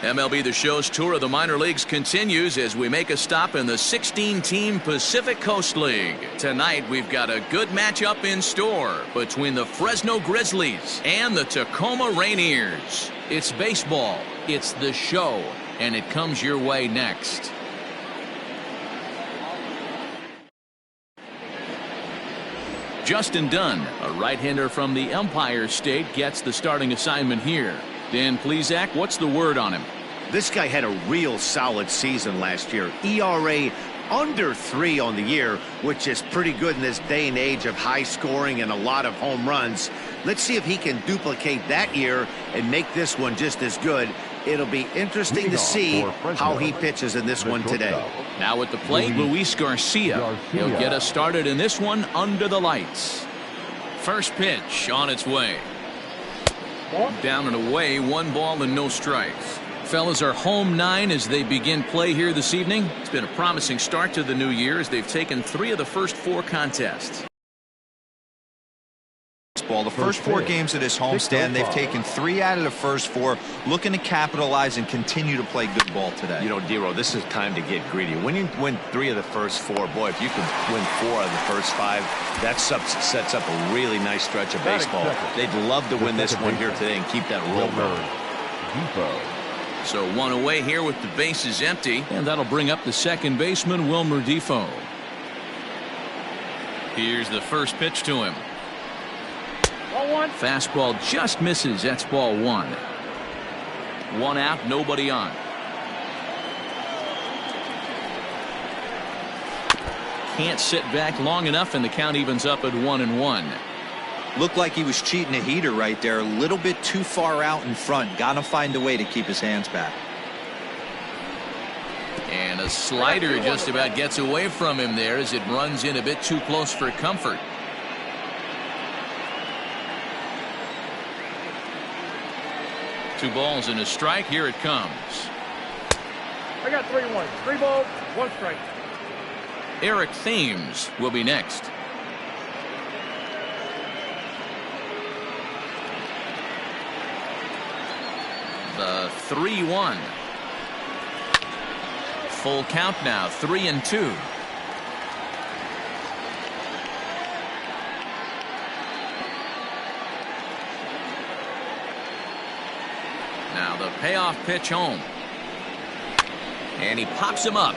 MLB The Show's tour of the minor leagues continues as we make a stop in the 16-team Pacific Coast League. Tonight we've got a good matchup in store between the Fresno Grizzlies and the Tacoma Rainiers. It's baseball, it's The Show, and it comes your way next. Justin Dunn, a right-hander from the Empire State, gets the starting assignment here. Dan Plesac, what's the word on him? This guy had a real solid season last year. ERA under 3 on the year, which is pretty good in this day and age of high scoring and a lot of home runs. Let's see if he can duplicate that year and make this one just as good. It'll be interesting to see how he pitches in this one today. Now at the plate, Luis Garcia. He'll get us started in this one under the lights. First pitch on its way. Down and away, 1 ball and no strikes. Fellas are home 9 as they begin play here this evening. It's been a promising start to the new year as they've taken 3 of the first 4 contests. The first 4 games of this homestand, they've taken 3 out of the first 4, looking to capitalize and continue to play good ball today. You know, Dero, this is time to get greedy. When you win 3 of the first 4, boy, if you can win 4 of the first 5, that sets up a really nice stretch of baseball. They'd love to win this one here today and keep that roll going. So 1 away here with the bases empty, and that'll bring up the second baseman, Wilmer Defoe. Here's the first pitch to him. Fastball just misses. That's ball 1. 1 out, nobody on. Can't sit back long enough, and the count evens up at 1-1. Looked like he was cheating a heater right there. A little bit too far out in front. Gotta find a way to keep his hands back. And a slider just about gets away from him there as it runs in a bit too close for comfort. Two balls and a strike. Here it comes. I got 3-1. 3 balls, 1 strike. Eric Thames will be next. The 3-1. Full count now, 3-2. Now the payoff pitch home. And he pops him up,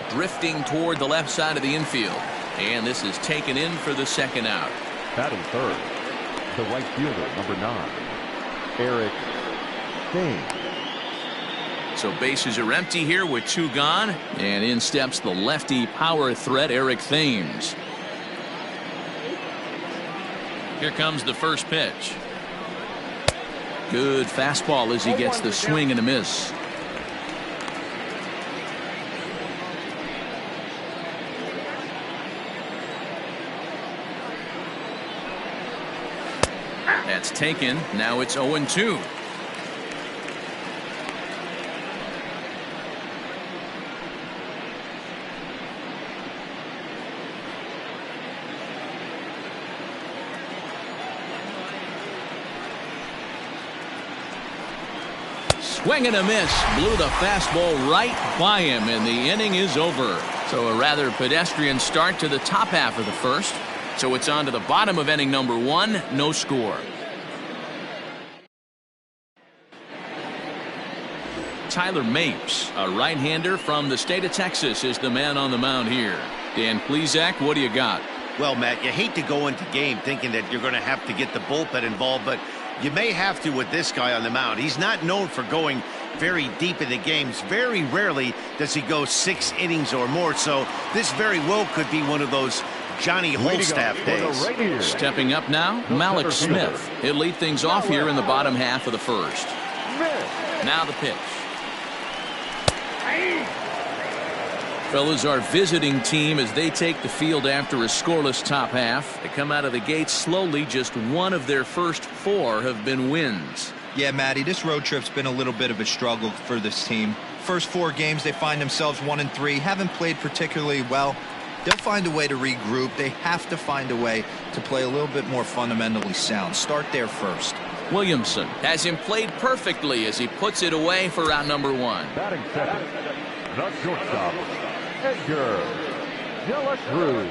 drifting toward the left side of the infield. And this is taken in for the second out. Batting third, the right fielder, number 9, Eric Thames. So bases are empty here with 2 gone. And in steps the lefty power threat, Eric Thames. Here comes the first pitch. Good fastball as he gets the swing and a miss. That's taken. Now it's 0-2. Swing and a miss. Blew the fastball right by him, and the inning is over. So a rather pedestrian start to the top half of the first. So it's on to the bottom of inning number 1. No score. Tyler Mapes, a right-hander from the state of Texas, is the man on the mound here. Dan Plesac, what do you got? Well, Matt, you hate to go into game thinking that you're going to have to get the bullpen involved, but you may have to with this guy on the mound. He's not known for going very deep in the games. Very rarely does he go 6 innings or more, so this very well could be one of those Johnny Holstaff days. Stepping up now, Malik Smith. He'll lead things off here in the bottom half of the first. Now the pitch. Fellas, our visiting team as they take the field after a scoreless top half. They come out of the gate slowly. Just 1 of their first 4 have been wins. Yeah, Matty, this road trip's been a little bit of a struggle for this team. First 4 games, they find themselves 1-3. Haven't played particularly well. They'll find a way to regroup. They have to find a way to play a little bit more fundamentally sound. Start there first. Williamson has him played perfectly as he puts it away for out number 1. Batting second, the shortstop, Edgar De La Cruz.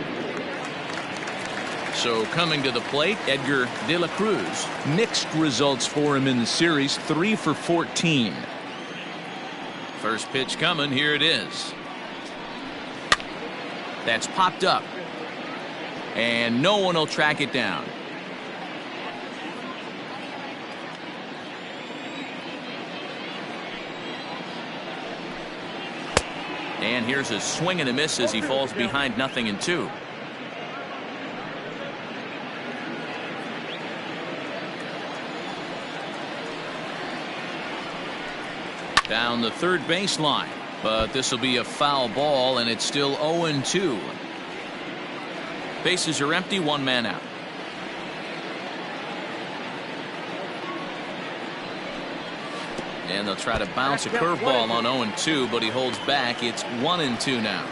So coming to the plate, Edgar De La Cruz. Mixed results for him in the series, 3 for 14. First pitch coming, here it is. That's popped up. And no one will track it down. And here's a swing and a miss as he falls behind 0-2. Down the third baseline, but this will be a foul ball, and it's still 0-2. Bases are empty, 1 man out. And they'll try to bounce a curveball on 0-2, but he holds back. It's 1-2 now.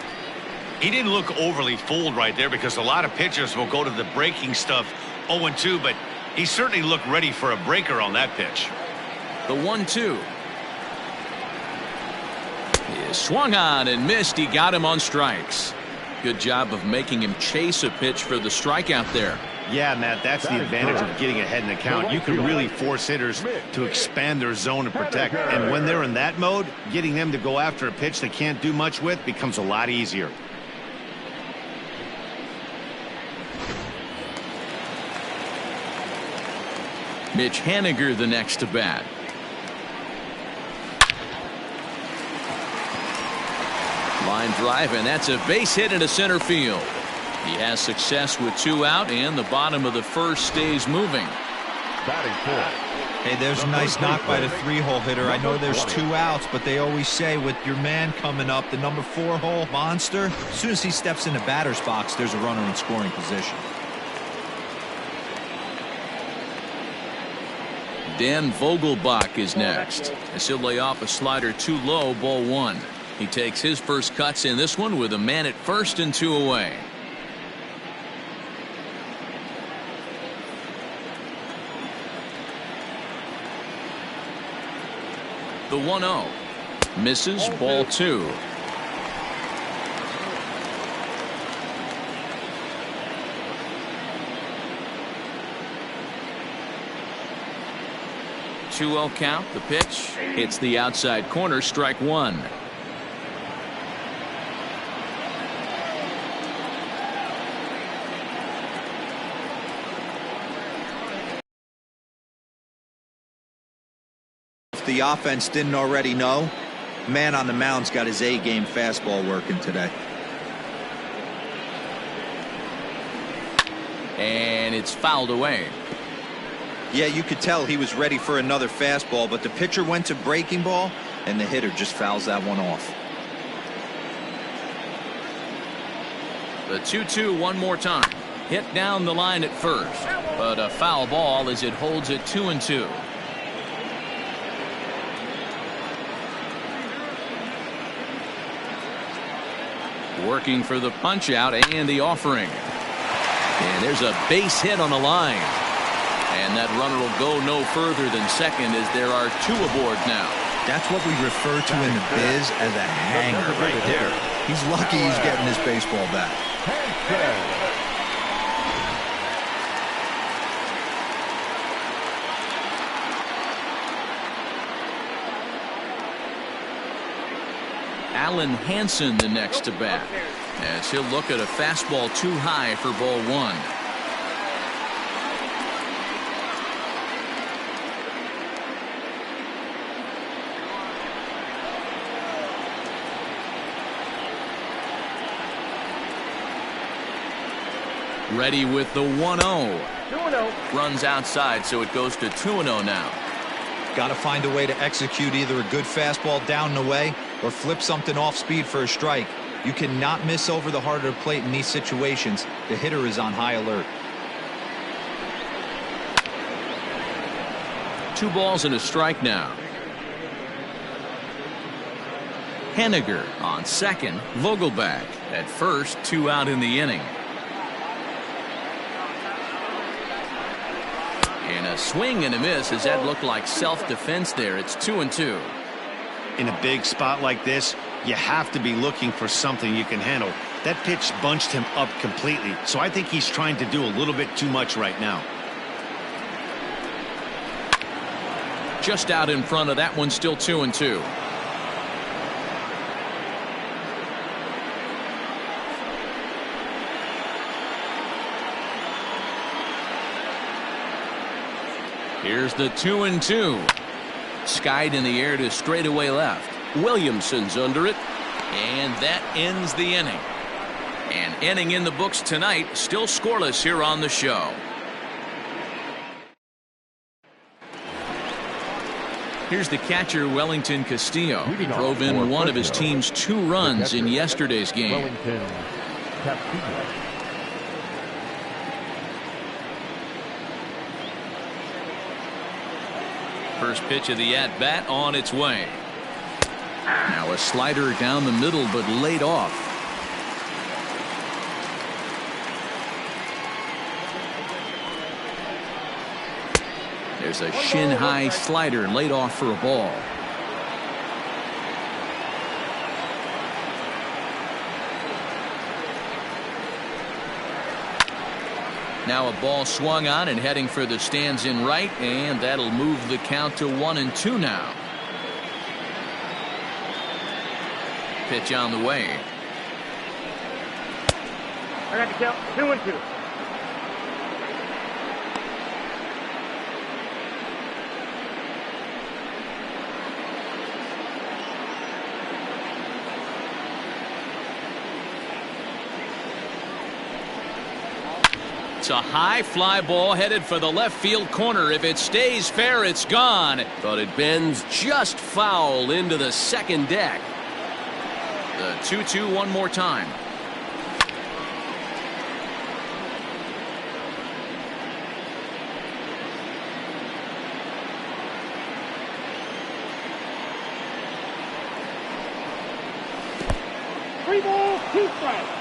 He didn't look overly fooled right there because a lot of pitchers will go to the breaking stuff 0-2, but he certainly looked ready for a breaker on that pitch. The 1-2. He is swung on and missed. He got him on strikes. Good job of making him chase a pitch for the strikeout there. Yeah, Matt, that's the advantage of getting ahead in the count. You can really force hitters to expand their zone and protect. And when they're in that mode, getting them to go after a pitch they can't do much with becomes a lot easier. Mitch Haniger the next to bat. Line drive, and that's a base hit into center field. He has success with 2 out, and the bottom of the first stays moving. Batting fourth. Hey, there's a nice knock by the 3-hole hitter. I know there's 2 outs, but they always say with your man coming up, the number 4-hole monster, as soon as he steps in the batter's box, there's a runner in scoring position. Dan Vogelbach is next, as he'll lay off a slider too low, ball 1. He takes his first cuts in this one with a man at first and 2 away. The 1-0 misses, ball 2. Two-0 count. The pitch hits the outside corner, strike 1. The offense didn't already know, man on the mound's got his A-game fastball working today. And it's fouled away. Yeah, you could tell he was ready for another fastball, but the pitcher went to breaking ball and the hitter just fouls that one off. The 2-2 one more time. Hit down the line at first, but a foul ball as it holds it 2-2. Working for the punch out and the offering. And there's a base hit on the line. And that runner will go no further than second as there are 2 aboard now. That's what we refer to in the biz as a hanger right there. He's lucky he's getting his baseball back. Alan Hansen the next to bat, as he'll look at a fastball too high for ball 1. Ready with the 1-0. 2-0. Runs outside, so it goes to 2-0 now. Got to find a way to execute either a good fastball down and away or flip something off speed for a strike. You cannot miss over the heart of the plate in these situations. The hitter is on high alert. 2 balls and a strike now. Haniger on second, Vogelbach at first, 2 out in the inning. And And a swing and a miss, as that looked like self-defense there. It's 2-2. In a big spot like this, you have to be looking for something you can handle. That pitch bunched him up completely, so I think he's trying to do a little bit too much right now. Just out in front of that one, still 2-2. Here's the 2-2. Skied in the air to straightaway left. Williamson's under it, and that ends the inning. An inning in the books tonight, still scoreless here on the show. Here's the catcher, Wellington Castillo. He drove in one of his team's 2 runs in yesterday's game. Wellington Castillo. First pitch of the at-bat on its way. Now a slider down the middle, but laid off. There's a shin-high slider laid off for a ball. Now a ball swung on and heading for the stands in right, and that'll move the count to 1-2 now. Pitch on the way. I got the count. 2-2. It's a high fly ball headed for the left field corner. If it stays fair, it's gone. But it bends just foul into the second deck. The 2-2 one more time.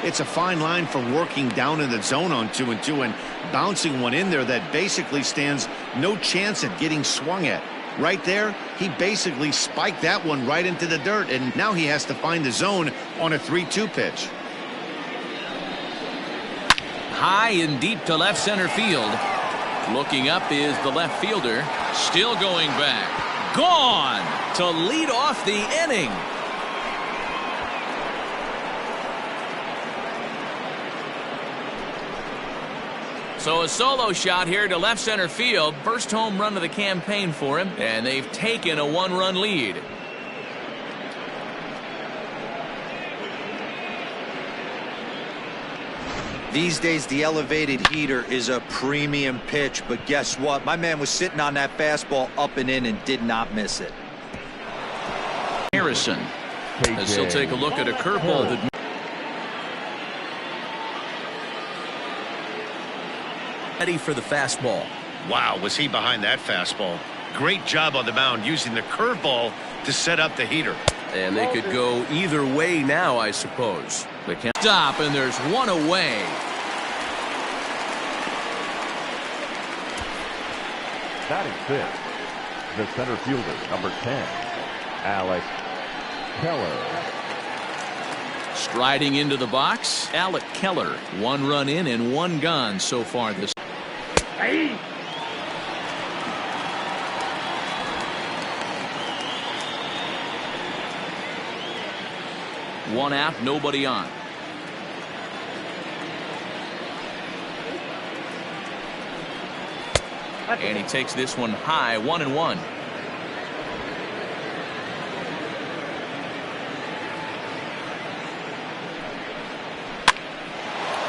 It's a fine line for working down in the zone on 2-2 and bouncing one in there that basically stands no chance at getting swung at. Right there, he basically spiked that one right into the dirt, and now he has to find the zone on a 3-2 pitch. High and deep to left center field. Looking up is the left fielder. Still going back. Gone to lead off the inning. So a solo shot here to left center field. First home run of the campaign for him, and they've taken a 1-run lead. These days, the elevated heater is a premium pitch, but guess what? My man was sitting on that fastball up and in and did not miss it. Harrison, as he'll take a look at a curveball that ready for the fastball. Wow, was he behind that fastball. Great job on the mound using the curveball to set up the heater. And they could go either way now, I suppose. They can't stop, and there's one away. Batting fifth, the center fielder, number 10, Alex Keller. Striding into the box, Alec Keller. 1 run in and 1 gone so far this. Hey. 1 out, nobody on. And he takes this one high, 1-1.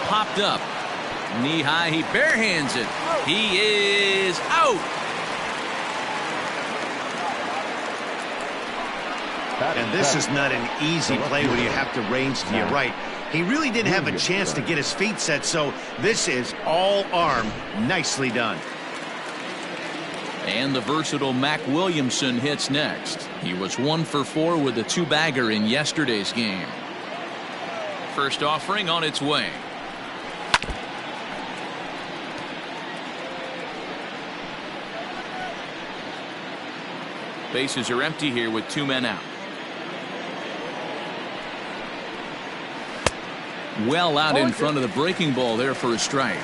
Popped up. Knee high, he barehands it. He is out. And this is not an easy play when you have to range to your right. He really didn't have a chance to get his feet set, so this is all arm. Nicely done. And the versatile Mac Williamson hits next. He was 1 for 4 with a 2-bagger in yesterday's game. First offering on its way. Bases are empty here with 2 men out. Well out in front of the breaking ball there for a strike.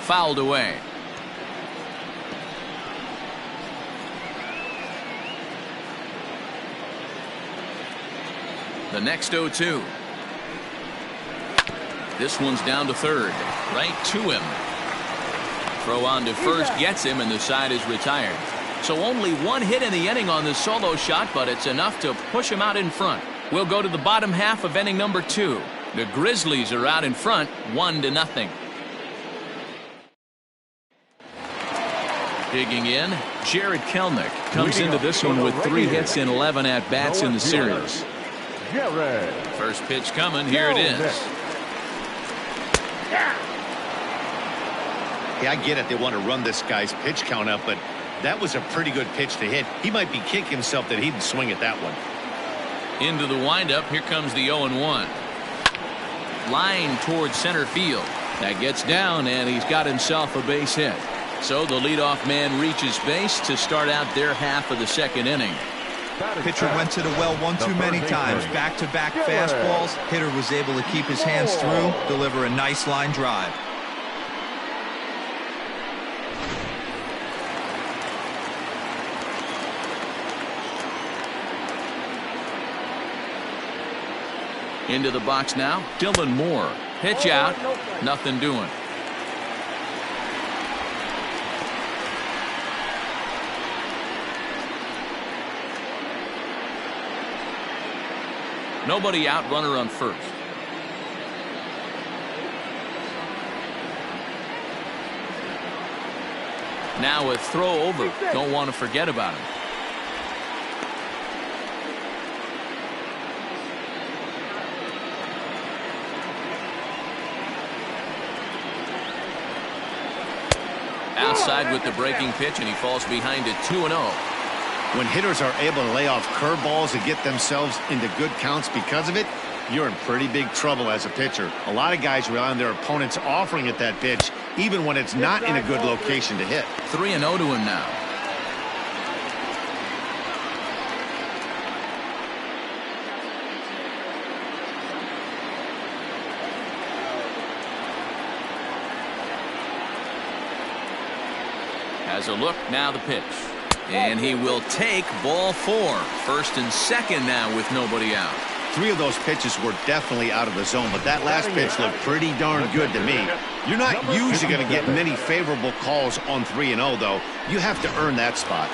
Fouled away. The next 0-2. This one's down to third. Right to him. Throw on to first gets him, and the side is retired. So only 1 hit in the inning on the solo shot, but it's enough to push him out in front. We'll go to the bottom half of inning number 2. The Grizzlies are out in front, 1-0. Digging in, Jared Kelenic comes into this one with 3 hits in 11 at-bats in the series. First pitch coming, here it is. Yeah, I get it. They want to run this guy's pitch count up, but that was a pretty good pitch to hit. He might be kicking himself that he didn't swing at that one. Into the windup, here comes the 0-1. Line towards center field. That gets down, and he's got himself a base hit. So the leadoff man reaches base to start out their half of the second inning. Pitcher went to the well one too many times. Back-to-back fastballs. Hitter was able to keep his hands through, deliver a nice line drive. Into the box now, Dylan Moore. Pitch out, nothing doing. Nobody out, runner on first. Now a throw over. Don't want to forget about him. Outside with the breaking pitch, and he falls behind it 2-0. When hitters are able to lay off curveballs and get themselves into good counts because of it, you're in pretty big trouble as a pitcher. A lot of guys rely on their opponents offering at that pitch, even when it's not in a good location to hit. 3-0 to him now. Has a look, now the pitch. And he will take ball 4. First and second now with nobody out. 3 of those pitches were definitely out of the zone, but that last pitch looked pretty darn good to me. You're not usually going to get many favorable calls on 3-0, though. You have to earn that spot.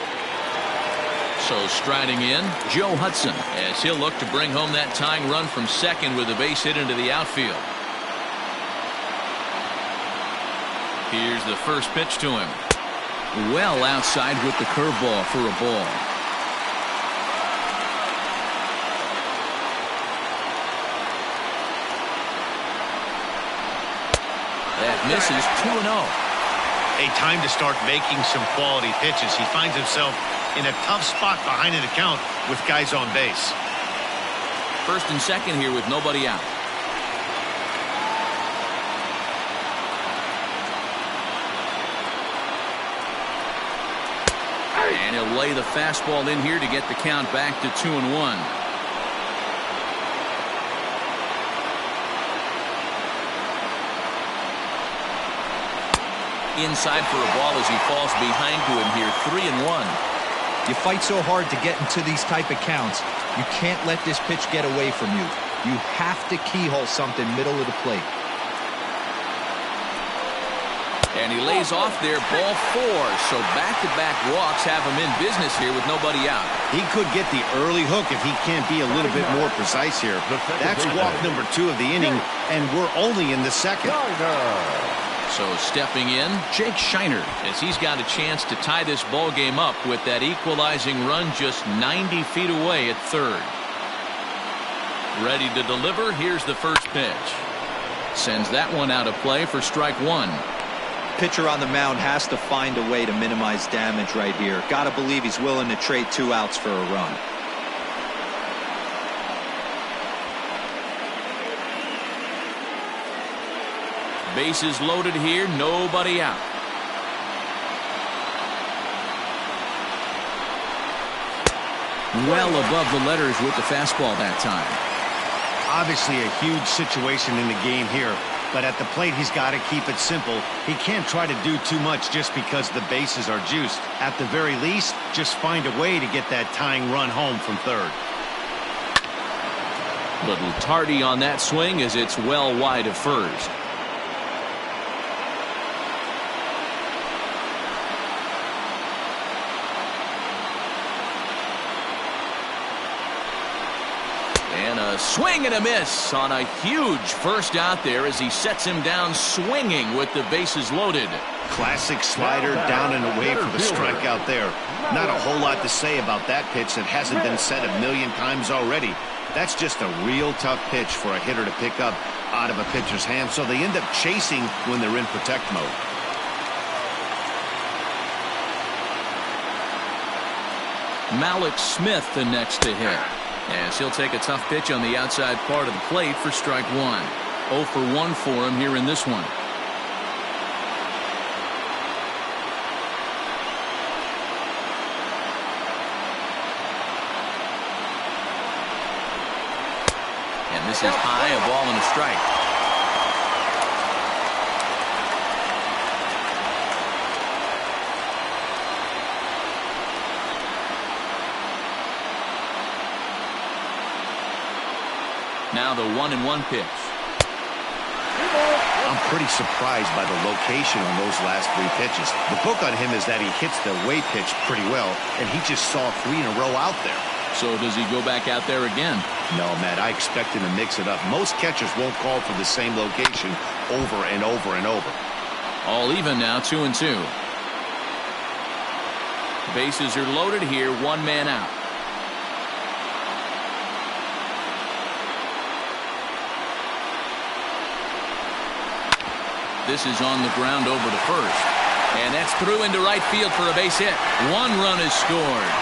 So striding in, Joe Hudson, as he'll look to bring home that tying run from second with a base hit into the outfield. Here's the first pitch to him. Well outside with the curveball for a ball. That misses 2-0. A time to start making some quality pitches. He finds himself in a tough spot behind an account with guys on base. First and second here with nobody out. And he'll lay the fastball in here to get the count back to 2-1. Inside for a ball as he falls behind to him here. 3-1. You fight so hard to get into these type of counts. You can't let this pitch get away from you. You have to keyhole something middle of the plate. And he lays off there, ball 4. So back-to-back walks have him in business here with nobody out. He could get the early hook if he can't be a little bit more precise here. That's walk number 2 of the inning, and we're only in the second. So stepping in, Jake Shiner, as he's got a chance to tie this ball game up with that equalizing run just 90 feet away at third. Ready to deliver. Here's the first pitch. Sends that one out of play for strike 1. Pitcher on the mound has to find a way to minimize damage right here. Got to believe he's willing to trade 2 outs for a run. Bases loaded here, nobody out. Well above the letters with the fastball that time. Obviously a huge situation in the game here, but at the plate he's got to keep it simple. He can't try to do too much just because the bases are juiced. At the very least, just find a way to get that tying run home from third. Little tardy on that swing as it's well wide of first. And a swing and a miss on a huge first out there as he sets him down swinging with the bases loaded. Classic slider down and away for the strikeout there. Not a whole lot to say about that pitch that hasn't been said a million times already. That's just a real tough pitch for a hitter to pick up out of a pitcher's hand, so they end up chasing when they're in protect mode. Malik Smith the next to hit. As he'll take a tough pitch on the outside part of the plate for strike one. 0 for 1 for him here in this one. And this is high, a ball and a strike. Now the 1-1 pitch. I'm pretty surprised by the location on those last three pitches. The book on him is that he hits the away pitch pretty well, and he just saw 3 in a row out there. So does he go back out there again? No, Matt, I expect him to mix it up. Most catchers won't call for the same location over and over and over. All even now, 2-2. Bases are loaded here, 1 man out. This is on the ground over to first. And that's through into right field for a base hit. 1 run is scored.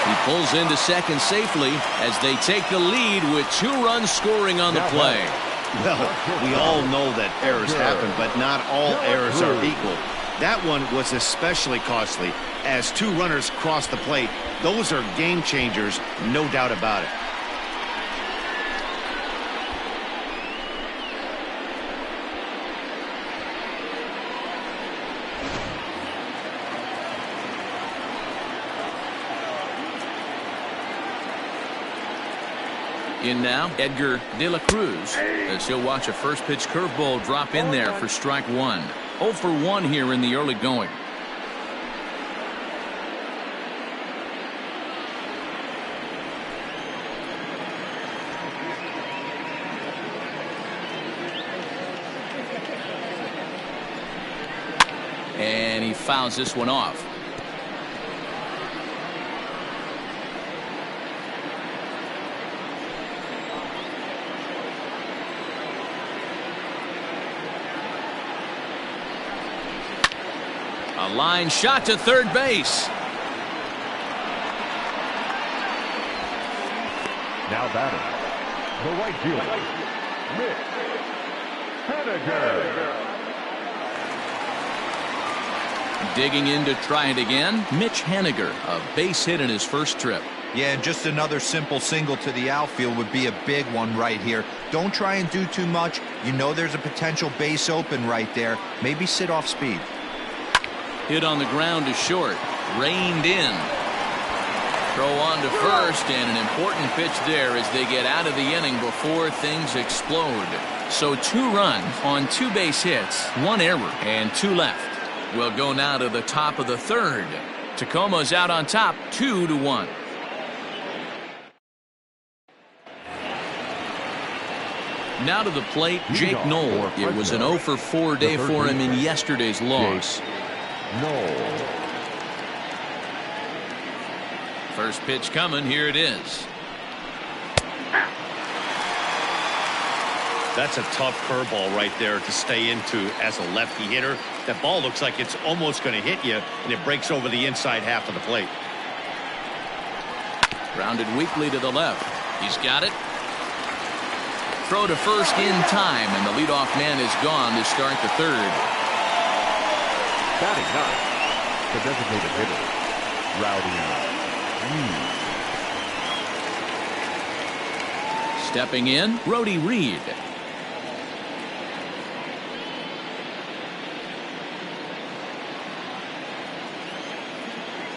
He pulls into second safely as they take the lead with 2 runs scoring on the play. Well, we all know that errors happen, but not all errors are equal. That one was especially costly. As 2 runners cross the plate, those are game changers, no doubt about it. In now, Edgar De La Cruz, as he'll watch a first pitch curveball drop in there for strike 1. 0 for 1 here in the early going. And he fouls this one off. A line shot to third base. Now batting, the right fielder, Mitch Haniger. Digging in to try it again, Mitch Haniger, a base hit in his first trip. Yeah, and just another simple single to the outfield would be a big one right here. Don't try and do too much. You know there's a potential base open right there. Maybe sit off speed. Hit on the ground to short. Reined in. Throw on to first, and an important pitch there as they get out of the inning before things explode. So 2 runs on 2 base hits, 1 error, and 2 left. We'll go now to the top of the third. Tacoma's out on top, 2-1. Now to the plate, Jake Knoll. It was an 0 for 4 day for him in yesterday's loss. Knoll. First pitch coming. Here it is. That's a tough curveball right there to stay into as a lefty hitter. That ball looks like it's almost going to hit you, and it breaks over the inside half of the plate. Grounded weakly to the left. He's got it. throw to first in time, and the leadoff man is gone to start the third. Batting ninth, the designated hitter, Rowdy Reed. Stepping in, Rowdy Reed.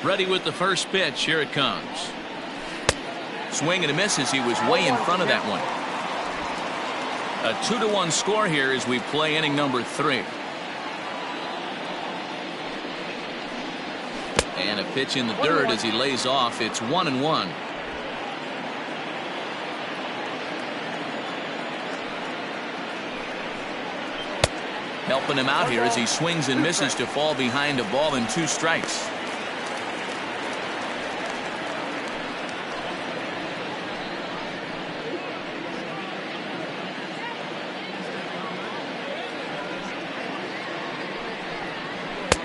Ready with the first pitch. Here it comes. Swing and a miss as he was way in front of that one. A 2-1 score here as we play inning number 3. And a pitch in the dirt as he lays off. It's 1-1. Helping him out here as he swings and misses to fall behind a ball and 2 strikes.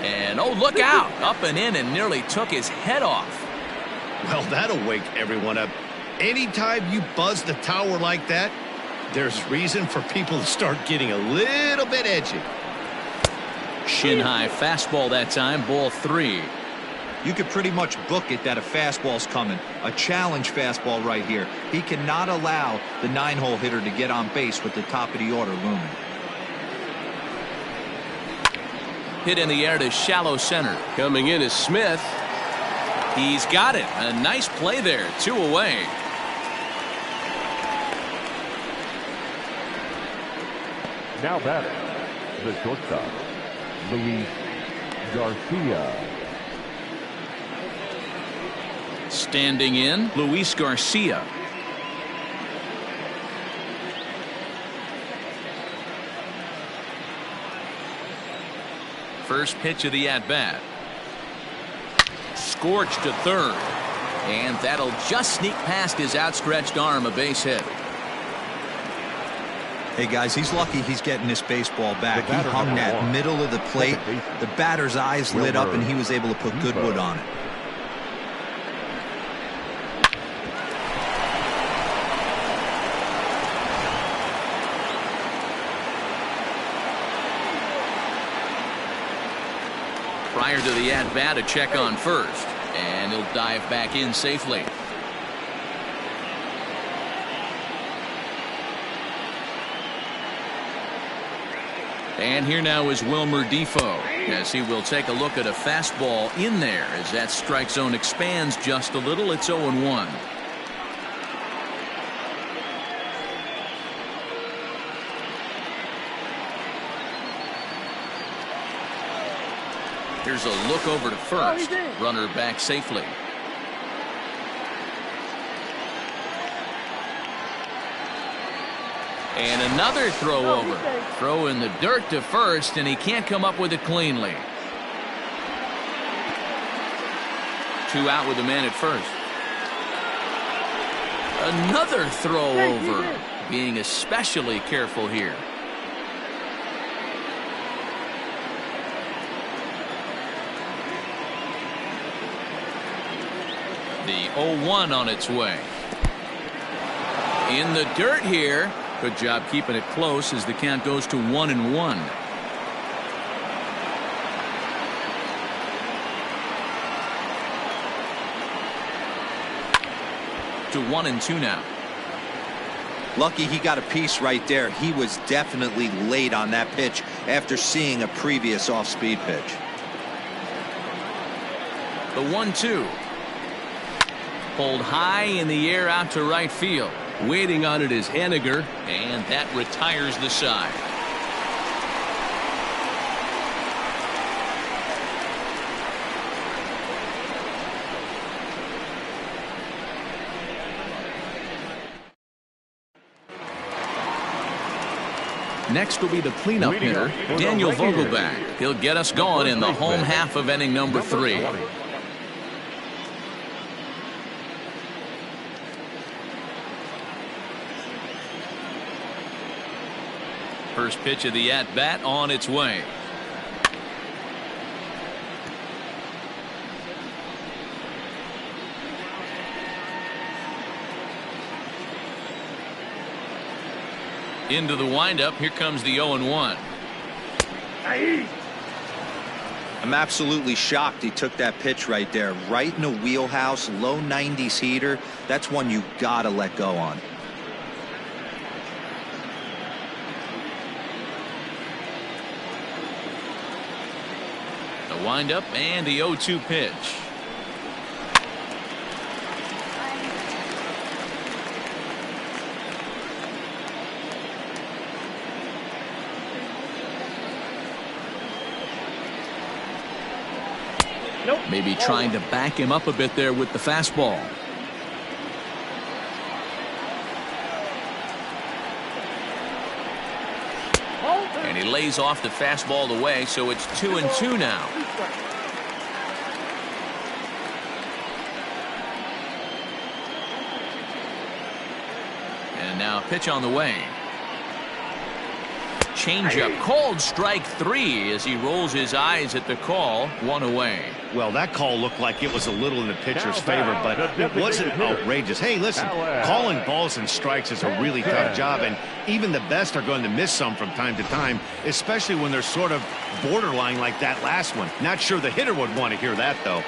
And oh, look out! Up and in and nearly took his head off. Well, that'll wake everyone up. Anytime you buzz the tower like that, there's reason for people to start getting a little bit edgy. Shin high fastball that time, ball 3. You could pretty much book it that a fastball's coming. A challenge fastball right here. He cannot allow the 9-hole hitter to get on base with the top of the order looming. Hit in the air to shallow center. Coming in is Smith. He's got it. A nice play there. 2 away. Now batting, the shortstop, Luis Garcia. Standing in, Luis Garcia. First pitch of the at-bat. Scorched to third. And that'll just sneak past his outstretched arm, a base hit. Hey guys, he's lucky he's getting this baseball back. He hung that middle of the plate. The batter's eyes lit up and he was able to put good wood on it. Prior to the at-bat, a check on first. And he'll dive back in safely. And here now is Wilmer Defoe as he will take a look at a fastball in there as that strike zone expands just a little. It's 0-1. Here's a look over to first. Runner back safely. And another throw over. Throw in the dirt to first, and he can't come up with it cleanly. 2 out with the man at first. Another throw over. Being especially careful here. The 0-1 on its way. In the dirt here. Good job keeping it close as the count goes to 1-1. To 1-2 now. Lucky he got a piece right there. He was definitely late on that pitch after seeing a previous off-speed pitch. The 1-2. Pulled high in the air out to right field. Waiting on it is Henniger, and that retires the side. Next will be the cleanup hitter, Daniel Vogelbach. He'll get us going in the home half of inning number 3. First pitch of the at-bat on its way. Into the windup. Here comes the 0-1. I'm absolutely shocked he took that pitch right there. Right in the wheelhouse, low 90s heater. That's one you gotta let go on. The windup and the 0-2 pitch. Maybe trying to back him up a bit there with the fastball. And he lays off the fastball away, so it's 2-2 now. And now a pitch on the way. Changeup called strike 3 as he rolls his eyes at the call. 1 away. Well, that call looked like it was a little in the pitcher's favor, but it wasn't outrageous. Hey, listen, calling balls and strikes is a really tough job, and even the best are going to miss some from time to time, especially when they're sort of borderline like that last one. Not sure the hitter would want to hear that, though.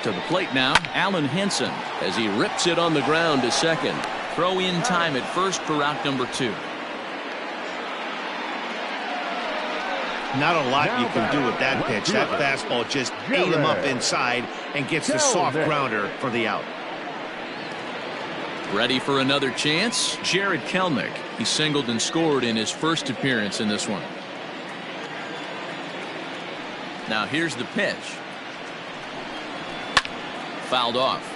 To the plate now, Alan Henson as he rips it on the ground to second. Throw in time at first for out number 2. Not a lot you can do with that pitch. That fastball just ate him up inside and gets the soft grounder for the out. Ready for another chance? Jared Kelenic. He singled and scored in his first appearance in this one. Now here's the pitch. Fouled off.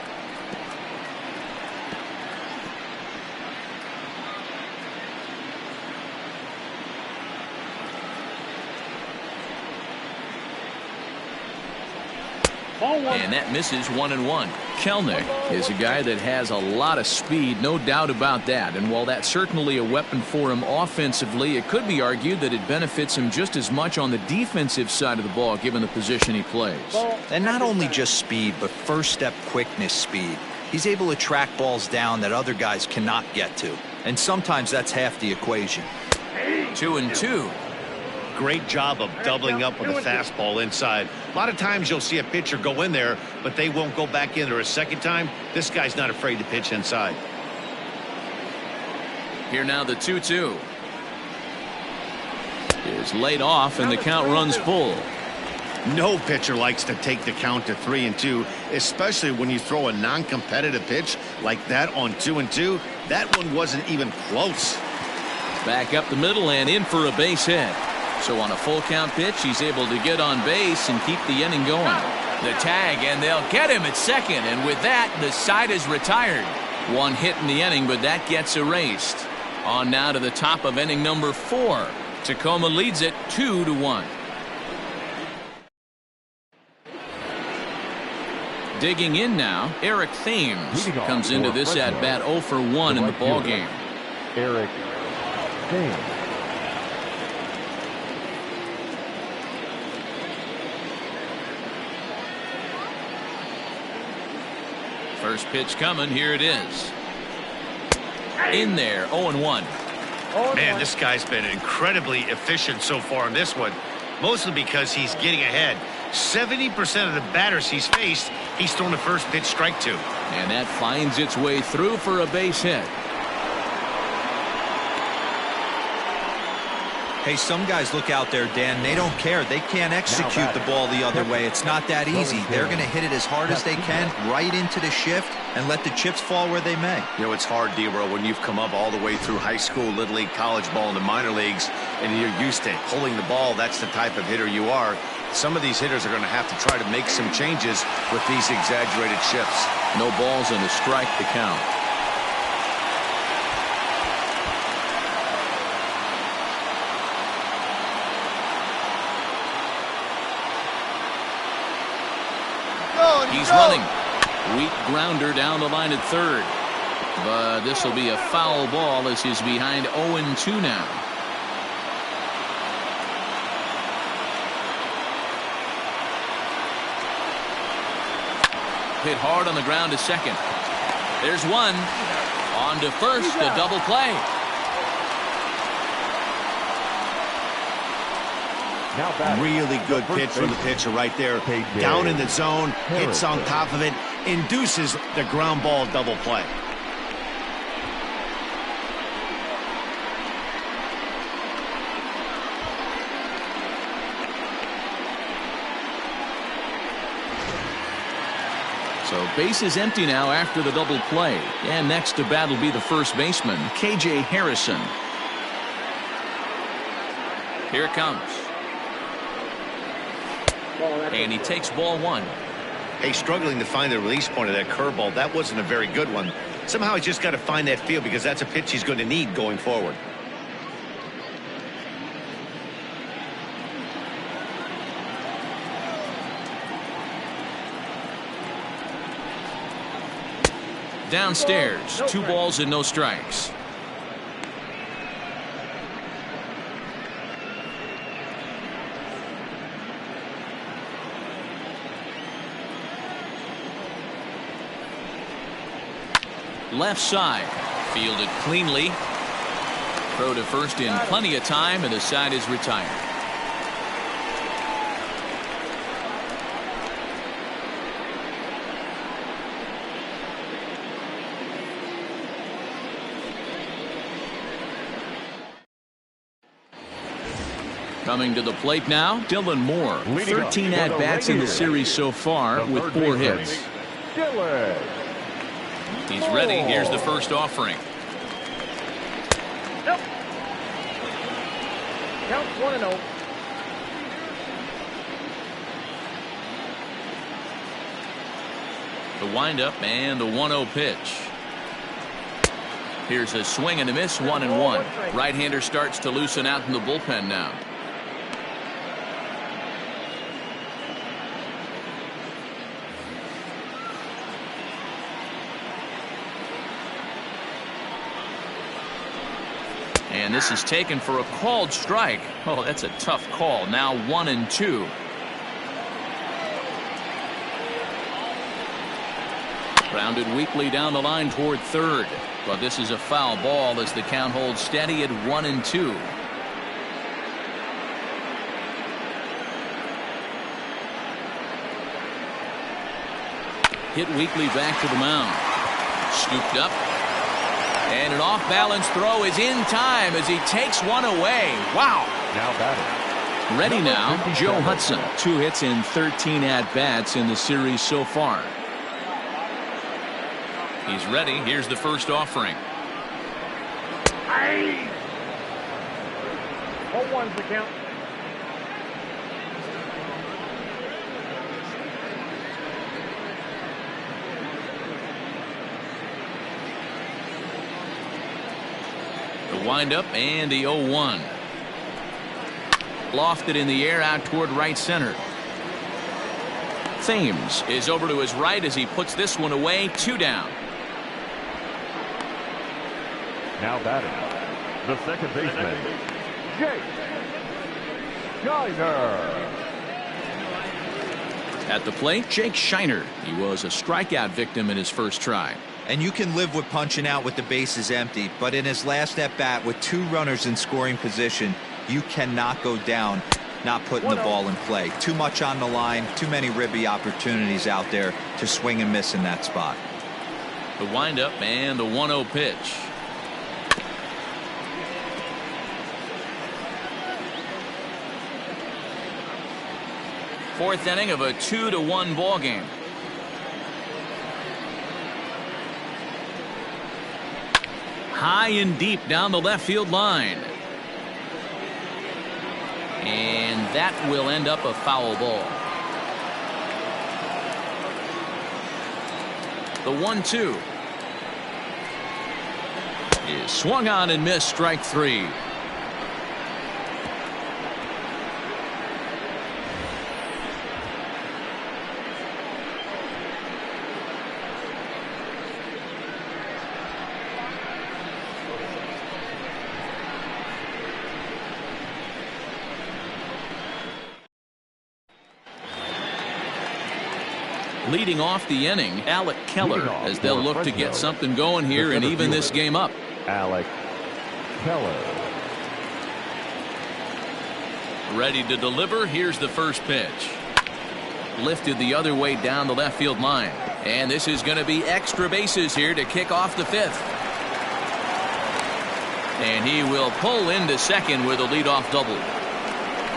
And that misses 1-1. Kelenic is a guy that has a lot of speed, no doubt about that. And while that's certainly a weapon for him offensively, it could be argued that it benefits him just as much on the defensive side of the ball, given the position he plays. And not only just speed, but first step quickness speed. He's able to track balls down that other guys cannot get to. And sometimes that's half the equation. 2-2. Great job of doubling up with a fastball inside. A lot of times you'll see a pitcher go in there, but they won't go back in there a second time. This guy's not afraid to pitch inside. Here now the 2-2 is laid off, and the count runs full. No pitcher likes to take the count to 3-2, especially when you throw a non-competitive pitch like that on 2-2. That one wasn't even close. Back up the middle and in for a base hit. So on a full count pitch, he's able to get on base and keep the inning going. The tag, and they'll get him at second. And with that, the side is retired. One hit in the inning, but that gets erased. On now to the top of inning number 4. Tacoma leads it 2-1. Digging in now, Eric Thames comes into this at bat 0 for 1 in the ball game. Eric Thames. First pitch coming. Here it is. In there. 0-1. Man, this guy's been incredibly efficient so far in this one, mostly because he's getting ahead. 70% of the batters he's faced, he's thrown the first pitch strike to. And that finds its way through for a base hit. Hey, some guys look out there, Dan, they don't care. They can't execute the ball the other way. It's not that easy. They're going to hit it as hard as they can right into the shift and let the chips fall where they may. You know, it's hard, D-Row, when you've come up all the way through high school, little league, college ball, and the minor leagues, and you're used to pulling the ball. That's the type of hitter you are. Some of these hitters are going to have to try to make some changes with these exaggerated shifts. No balls and a strike to count. He's running. Weak grounder down the line at third. But this will be a foul ball as he's behind 0-2 now. Hit hard on the ground to second. There's one. On to first, a double play. Now batting. Really good The first pitch from the baseman. pitcher right there. KJ Down in the zone, hits on Harrison. top of it, induces the ground ball double play. So base is empty now after the double play. And next to bat will be the first baseman, KJ Harrison. Here it comes. And he takes ball one. Hey, struggling to find the release point of that curveball. That wasn't a very good one. Somehow he's just got to find that feel because that's a pitch he's going to need going forward. Downstairs, 2 balls and no strikes. Left side, fielded cleanly. Throw to first in plenty of time, and the side is retired. Coming to the plate now, Dylan Moore. Leading 13 up for the at-bats in the Rainiers. series so far The with third 4 baseman, hits. Dylan. He's ready. Here's the first offering. Nope. Count 1-0. The windup and the 1-0 pitch. Here's a swing and a miss, 1-1. Right-hander starts to loosen out in the bullpen now. And this is taken for a called strike. Oh, that's a tough call. Now 1-2. Grounded weakly down the line toward third. But this is a foul ball as the count holds steady at 1-2. Hit weakly back to the mound. Scooped up. And an off-balance throw is in time as he takes one away. Wow. Now batting. Ready Number now, 57. Joe Hudson. 2 hits in 13 at-bats in the series so far. He's ready. Here's the first offering. 0-1's the count. The windup and the 0-1. Lofted in the air out toward right center. Thames is over to his right as he puts this one away. 2 down. Now batting. The second baseman, Jake Shiner. At the plate, Jake Shiner. He was a strikeout victim in his first try. And you can live with punching out with the bases empty, but in his last at bat with 2 runners in scoring position, you cannot go down not putting the ball in play. Too much on the line, too many ribby opportunities out there to swing and miss in that spot. The windup and the 1-0 pitch. Fourth inning of a 2-1 ball game. High and deep down the left field line. And that will end up a foul ball. The 1-2 is swung on and missed. Strike 3. Leading off the inning, Alec Keller, as they'll look to get something going here and even this game up. Alec Keller. Ready to deliver. Here's the first pitch. Lifted the other way down the left field line. And this is going to be extra bases here to kick off the fifth. And he will pull into second with a leadoff double.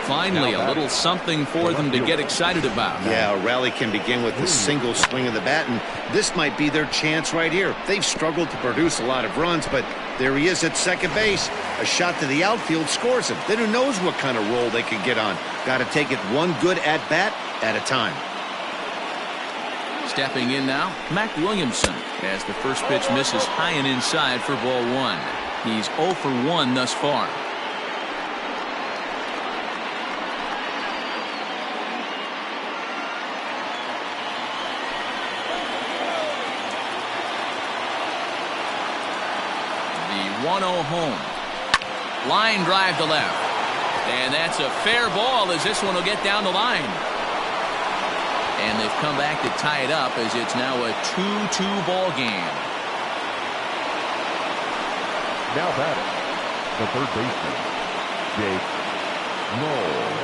Finally, a little something for them to get excited about. Yeah, a rally can begin with a single swing of the bat, and this might be their chance right here. They've struggled to produce a lot of runs, but there he is at second base. A shot to the outfield scores him. Then who knows what kind of roll they could get on. Got to take it one good at-bat at a time. Stepping in now, Mac Williamson, as the first pitch misses high and inside for ball one. He's 0 for 1 thus far. The 1-0 home. Line drive to left. And that's a fair ball as this one will get down the line. And they've come back to tie it up as it's now a 2-2 ball game. Now batting, the third baseman, Jake Knoll.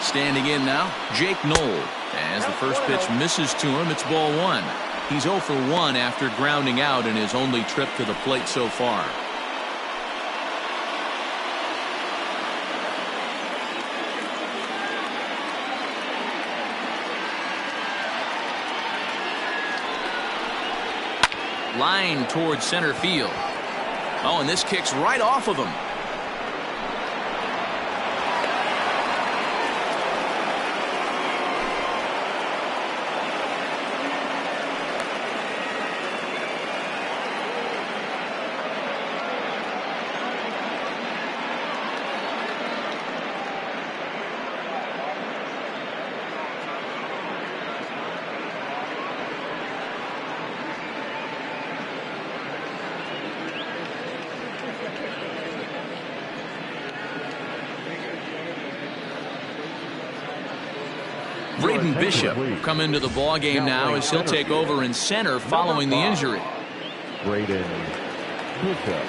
Standing in now, Jake Knoll. As the first pitch misses to him, it's ball one. He's 0 for 1 after grounding out in his only trip to the plate so far. Line towards center field. Oh, and this kicks right off of him. Braden Bishop come into the ball game now as he'll take over in center following the injury. Braden Bishop.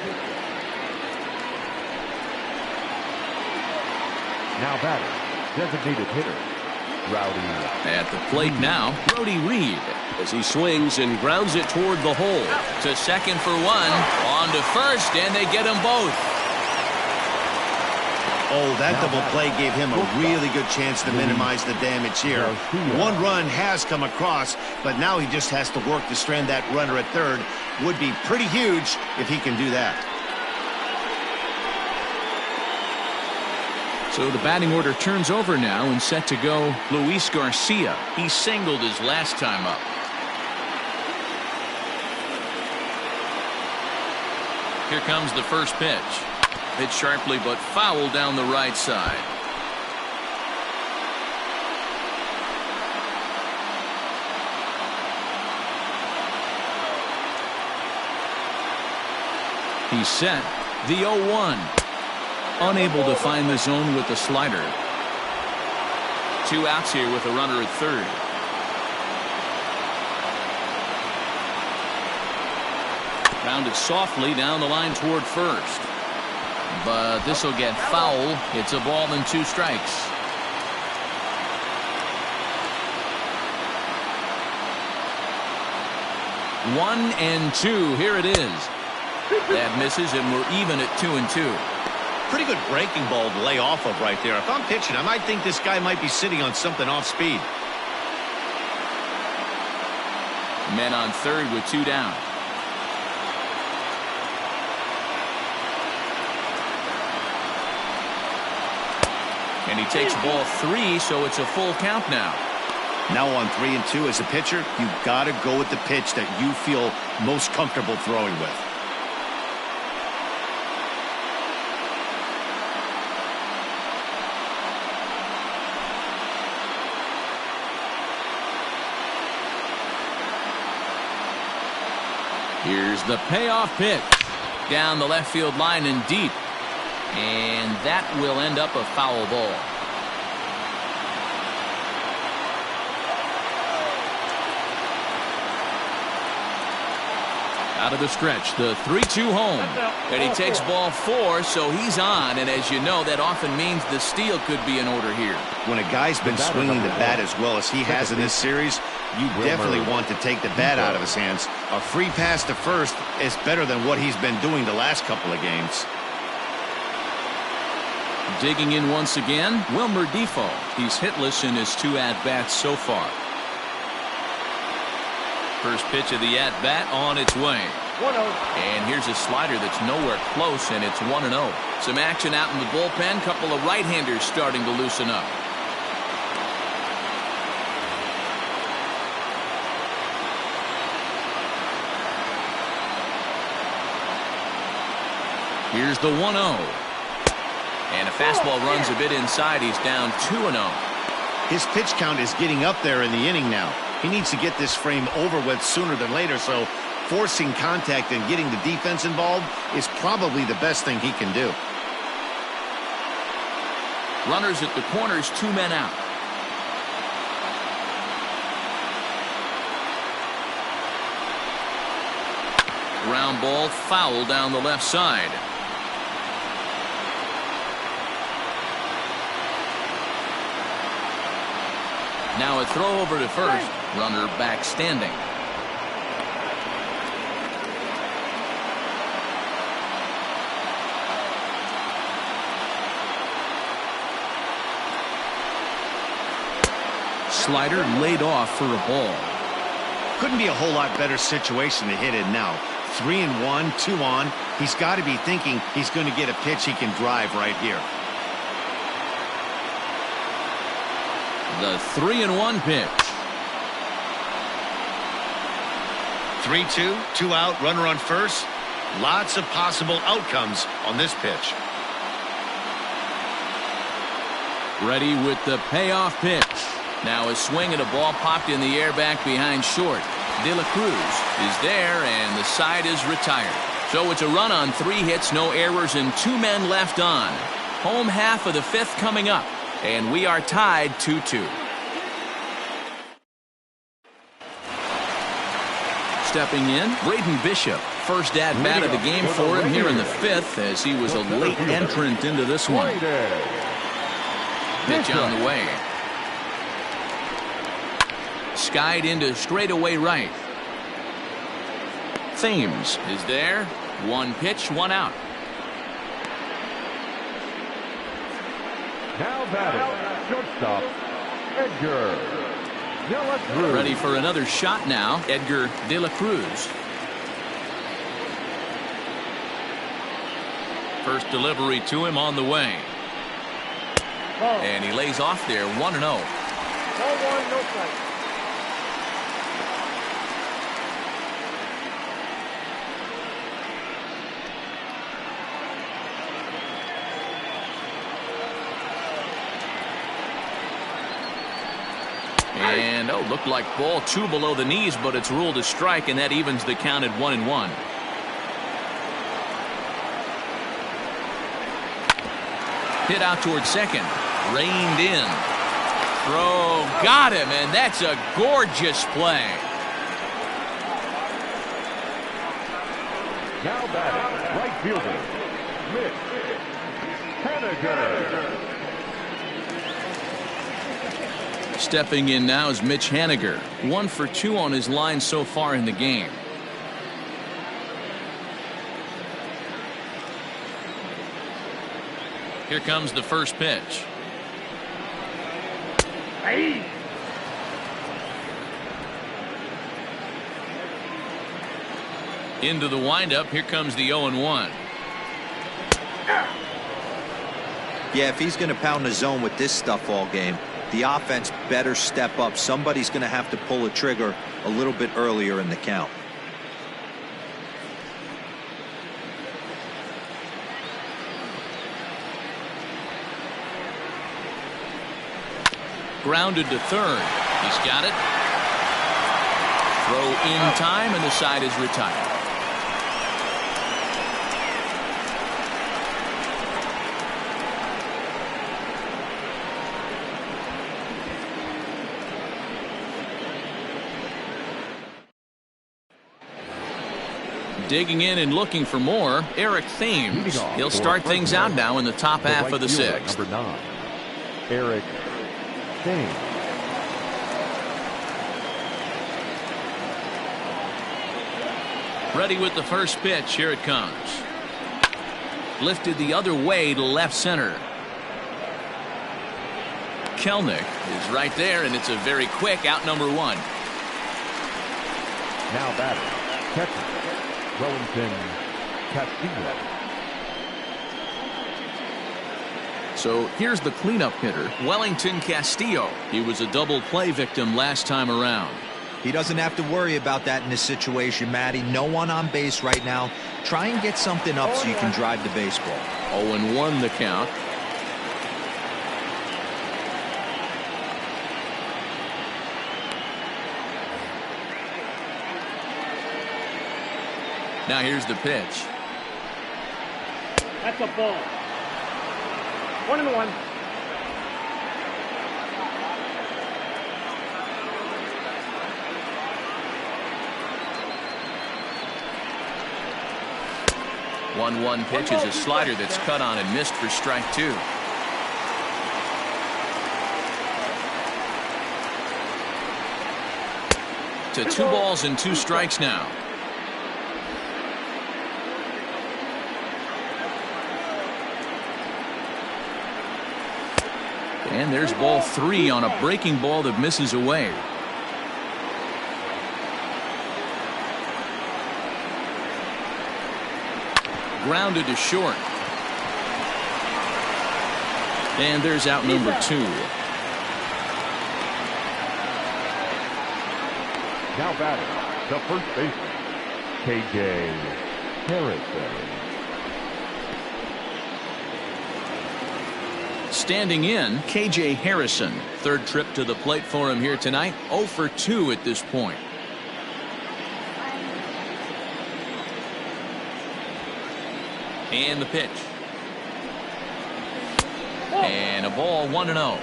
Now batter, designated hitter, Rowdy. At the plate now, Brody Reed, as he swings and grounds it toward the hole. To second for one, on to first, and they get them both. Oh, that double play gave him a really good chance to minimize the damage here. One run has come across, but now he just has to work to strand that runner at third. Would be pretty huge if he can do that. So the batting order turns over now and set to go Luis Garcia. He singled his last time up. Here comes the first pitch. Hit sharply but foul down the right side. He's set. The 0-1. Unable to find the zone with the slider. 2 outs here with a runner at third. Rounded softly down the line toward first. But this will get foul. It's a ball and 2 strikes. One and 2. Here it is. That misses, and we're even at 2-2. Pretty good breaking ball to lay off of right there. If I'm pitching, I might think this guy might be sitting on something off speed. Men on third with 2 down. And he takes ball 3, so it's a full count now. Now on 3 and 2 as a pitcher, you've got to go with the pitch that you feel most comfortable throwing with. Here's the payoff pitch. Down the left field line and deep. And that will end up a foul ball. Out of the stretch, the 3-2 home. And he takes ball 4, so he's on. And as you know, that often means the steal could be in order here. When a guy's been swinging the bat as well as he has in this series, you definitely want to take the bat out of his hands. A free pass to first is better than what he's been doing the last couple of games. Digging in once again, Wilmer Defoe. He's hitless in his 2 at-bats so far. First pitch of the at-bat on its way. 1-0. And here's a slider that's nowhere close, and it's 1-0. Some action out in the bullpen. Couple of right-handers starting to loosen up. Here's the 1-0. And a fastball runs a bit inside. He's down 2-0. His pitch count is getting up there in the inning now. He needs to get this frame over with sooner than later, so forcing contact and getting the defense involved is probably the best thing he can do. Runners at the corners, 2 men out. Ground ball foul down the left side. Now a throw over to first. Runner back standing. Slider laid off for a ball. Couldn't be a whole lot better situation to hit in now. 3-1, 2 on. He's got to be thinking he's going to get a pitch he can drive right here. The 3-1 pitch. 3-2, 2 out, runner on first. Lots of possible outcomes on this pitch. Ready with the payoff pitch. Now a swing and a ball popped in the air back behind short. De La Cruz is there, and the side is retired. So it's a run on 3 hits, no errors, and 2 men left on. Home half of the 5th coming up, and we are tied 2-2. Stepping in, Braden Bishop. First at-bat of the game for him here in the 5th, as he was a late entrant into this one. Pitch on the way. Skied into straightaway right. Thames is there. 1 pitch, 1 out. Now batting, shortstop, Edgar De La Cruz. Ready for another shot now, Edgar De La Cruz. First delivery to him on the way. And he lays off there, 1-0. Ball 1, no strike. And looked like ball 2 below the knees, but it's ruled a strike, and that evens the count at 1-1. Hit out towards second. Reined in. Throw got him, and that's a gorgeous play. Now batting, right fielder, Mitch Haniger. Stepping in now is Mitch Haniger. 1 for 2 on his line so far in the game. Here comes the first pitch. Hey. Into the windup. Here comes the 0-1. Yeah, if he's going to pound the zone with this stuff all game, the offense better step up. Somebody's going to have to pull a trigger a little bit earlier in the count. Grounded to third. He's got it. Throw in time, and the side is retired. Digging in and looking for more, Eric Thames. He'll start things out now in the top half of the sixth. Number 9, Eric Thames. Ready with the first pitch. Here it comes. Lifted the other way to left center. Kelnick is right there, and it's a very quick out, number 1. Now batting, catcher, Wellington Castillo. So here's the cleanup hitter, Wellington Castillo. He was a double play victim last time around. He doesn't have to worry about that in this situation, Matty. No one on base right now. Try and get something up so you can drive the baseball. 0-1 the count. Now here's the pitch. That's a ball. 1-1. One pitch is a slider that's cut on and missed for strike 2. To 2 balls and 2 strikes now. And there's ball 3 on a breaking ball that misses away. Grounded to short. And there's out number 2. Now batting, the first baseman, KJ Harrison. Standing in, KJ Harrison. Third trip to the plate for him here tonight. 0 for 2 at this point. And the pitch. And a ball, 1-0.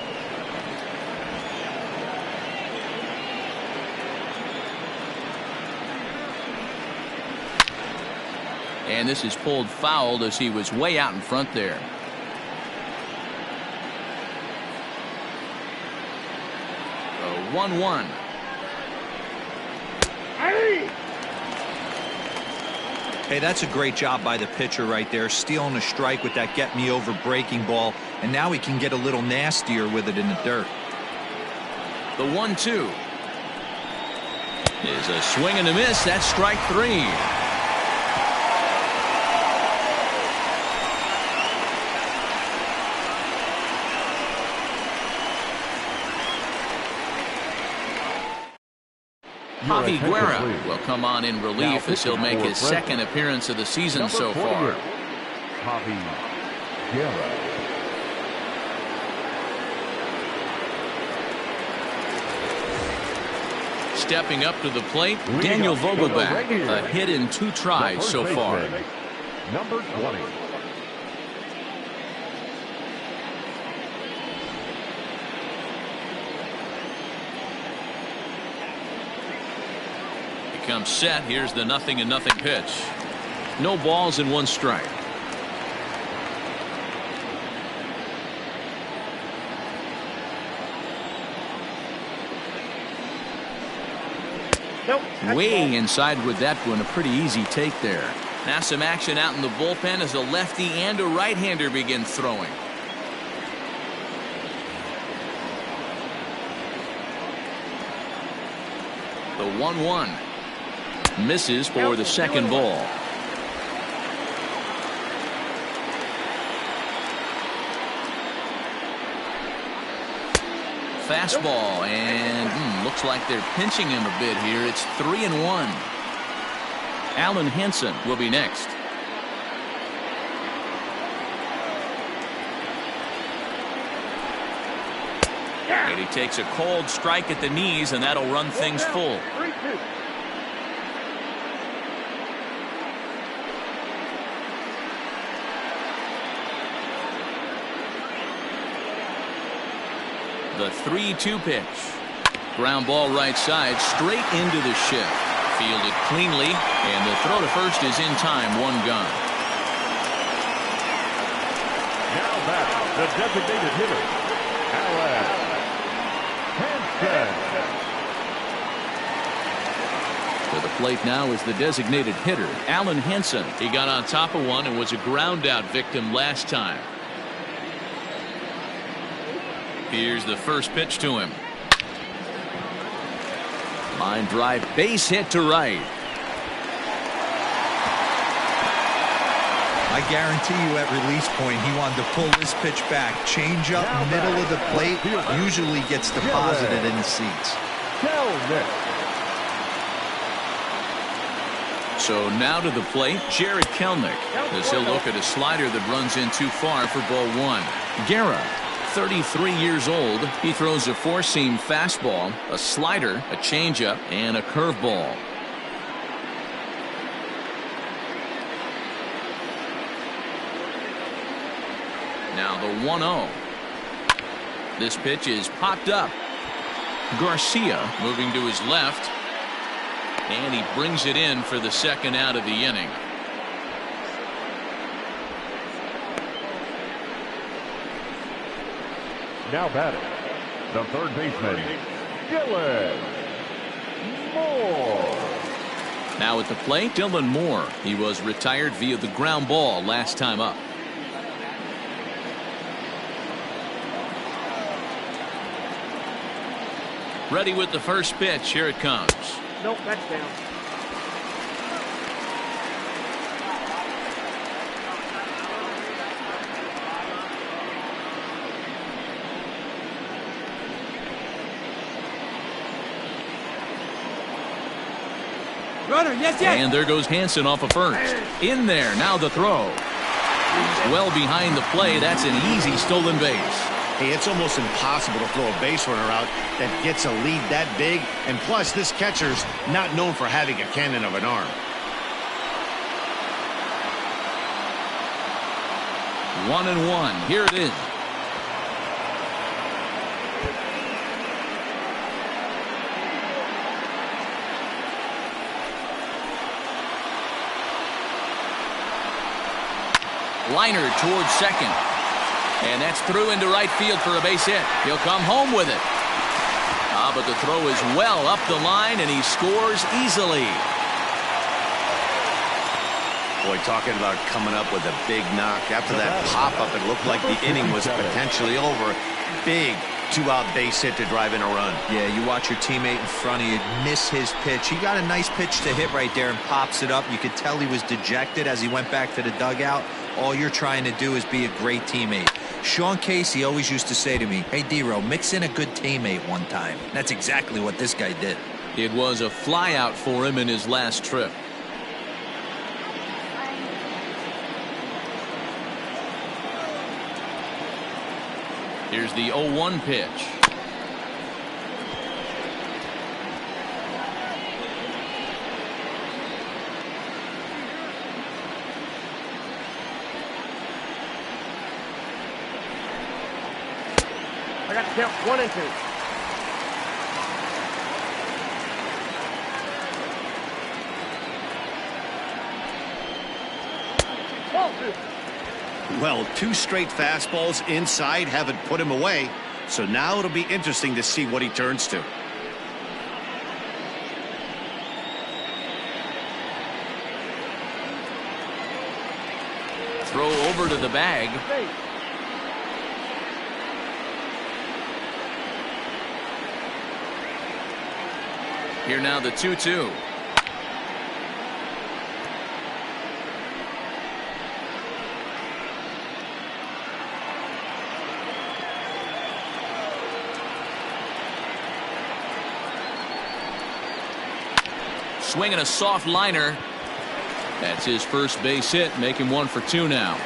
And this is pulled foul as he was way out in front there. So 1-1. Hey, that's a great job by the pitcher right there, stealing a strike with that get-me-over breaking ball, and now he can get a little nastier with it in the dirt. The 1-2 is a swing and a miss. That's strike 3. Javi Guerra will come on in relief as he'll make his second appearance of the season so far. Javi Guerra. Stepping up to the plate, Daniel Vogelbach. A hit in 2 tries so far. Number 20. Comes set. Here's the 0-0 pitch. No balls and 1 strike. Nope. Way inside with that one. A pretty easy take there. Now some action out in the bullpen as a lefty and a right-hander begin throwing. The 1-1. Misses for the second ball. Fastball, and looks like they're pinching him a bit here. It's 3-1. Alan Henson will be next. And he takes a cold strike at the knees, and that'll run things full. 3-2. The 3-2 pitch. Ground ball right side, straight into the shift. Fielded cleanly, and the throw to first is in time. One gone. Now back, the designated hitter, Alan Hansen. To the plate now is the designated hitter, Alan Hansen. He got on top of one and was a ground out victim last time. Here's the first pitch to him. Line drive, base hit to right. I guarantee you at release point he wanted to pull this pitch back. Change up, middle of the plate, usually gets deposited in the seats. So now to the plate, Jared Kelnick, as he'll look at a slider that runs in too far for ball one. Guerra, 33 years old. He throws a four-seam fastball, a slider, a changeup, and a curveball. Now the 1-0. This pitch is popped up. Garcia moving to his left, and he brings it in for the second out of the inning. Now batting, the third baseman, Dylan Moore. Now at the plate, Dylan Moore. He was retired via the ground ball last time up. Ready with the first pitch. Here it comes. Nope, that's down. Runner, yes, yes. And there goes Hansen off of first. In there, now the throw. He's well behind the play. That's an easy stolen base. Hey, it's almost impossible to throw a base runner out that gets a lead that big. And plus, this catcher's not known for having a cannon of an arm. 1-1. Here it is. Liner towards second. And that's through into right field for a base hit. He'll come home with it. But the throw is well up the line, and he scores easily. Boy, talking about coming up with a big knock. After that pop-up, it looked like the inning was potentially over. Big two-out base hit to drive in a run. Yeah, you watch your teammate in front of you miss his pitch. He got a nice pitch to hit right there and pops it up. You could tell he was dejected as he went back to the dugout. All you're trying to do is be a great teammate. Sean Casey always used to say to me, hey, D-Row, mix in a good teammate one time. That's exactly what this guy did. It was a flyout for him in his last trip. Here's the 0-1 pitch. I got to count 1 and 2. Well, 2 straight fastballs inside haven't put him away. So now it'll be interesting to see what he turns to. Throw over to the bag. Here now the 2-2. Swinging a soft liner. That's his first base hit, making 1 for 2 now.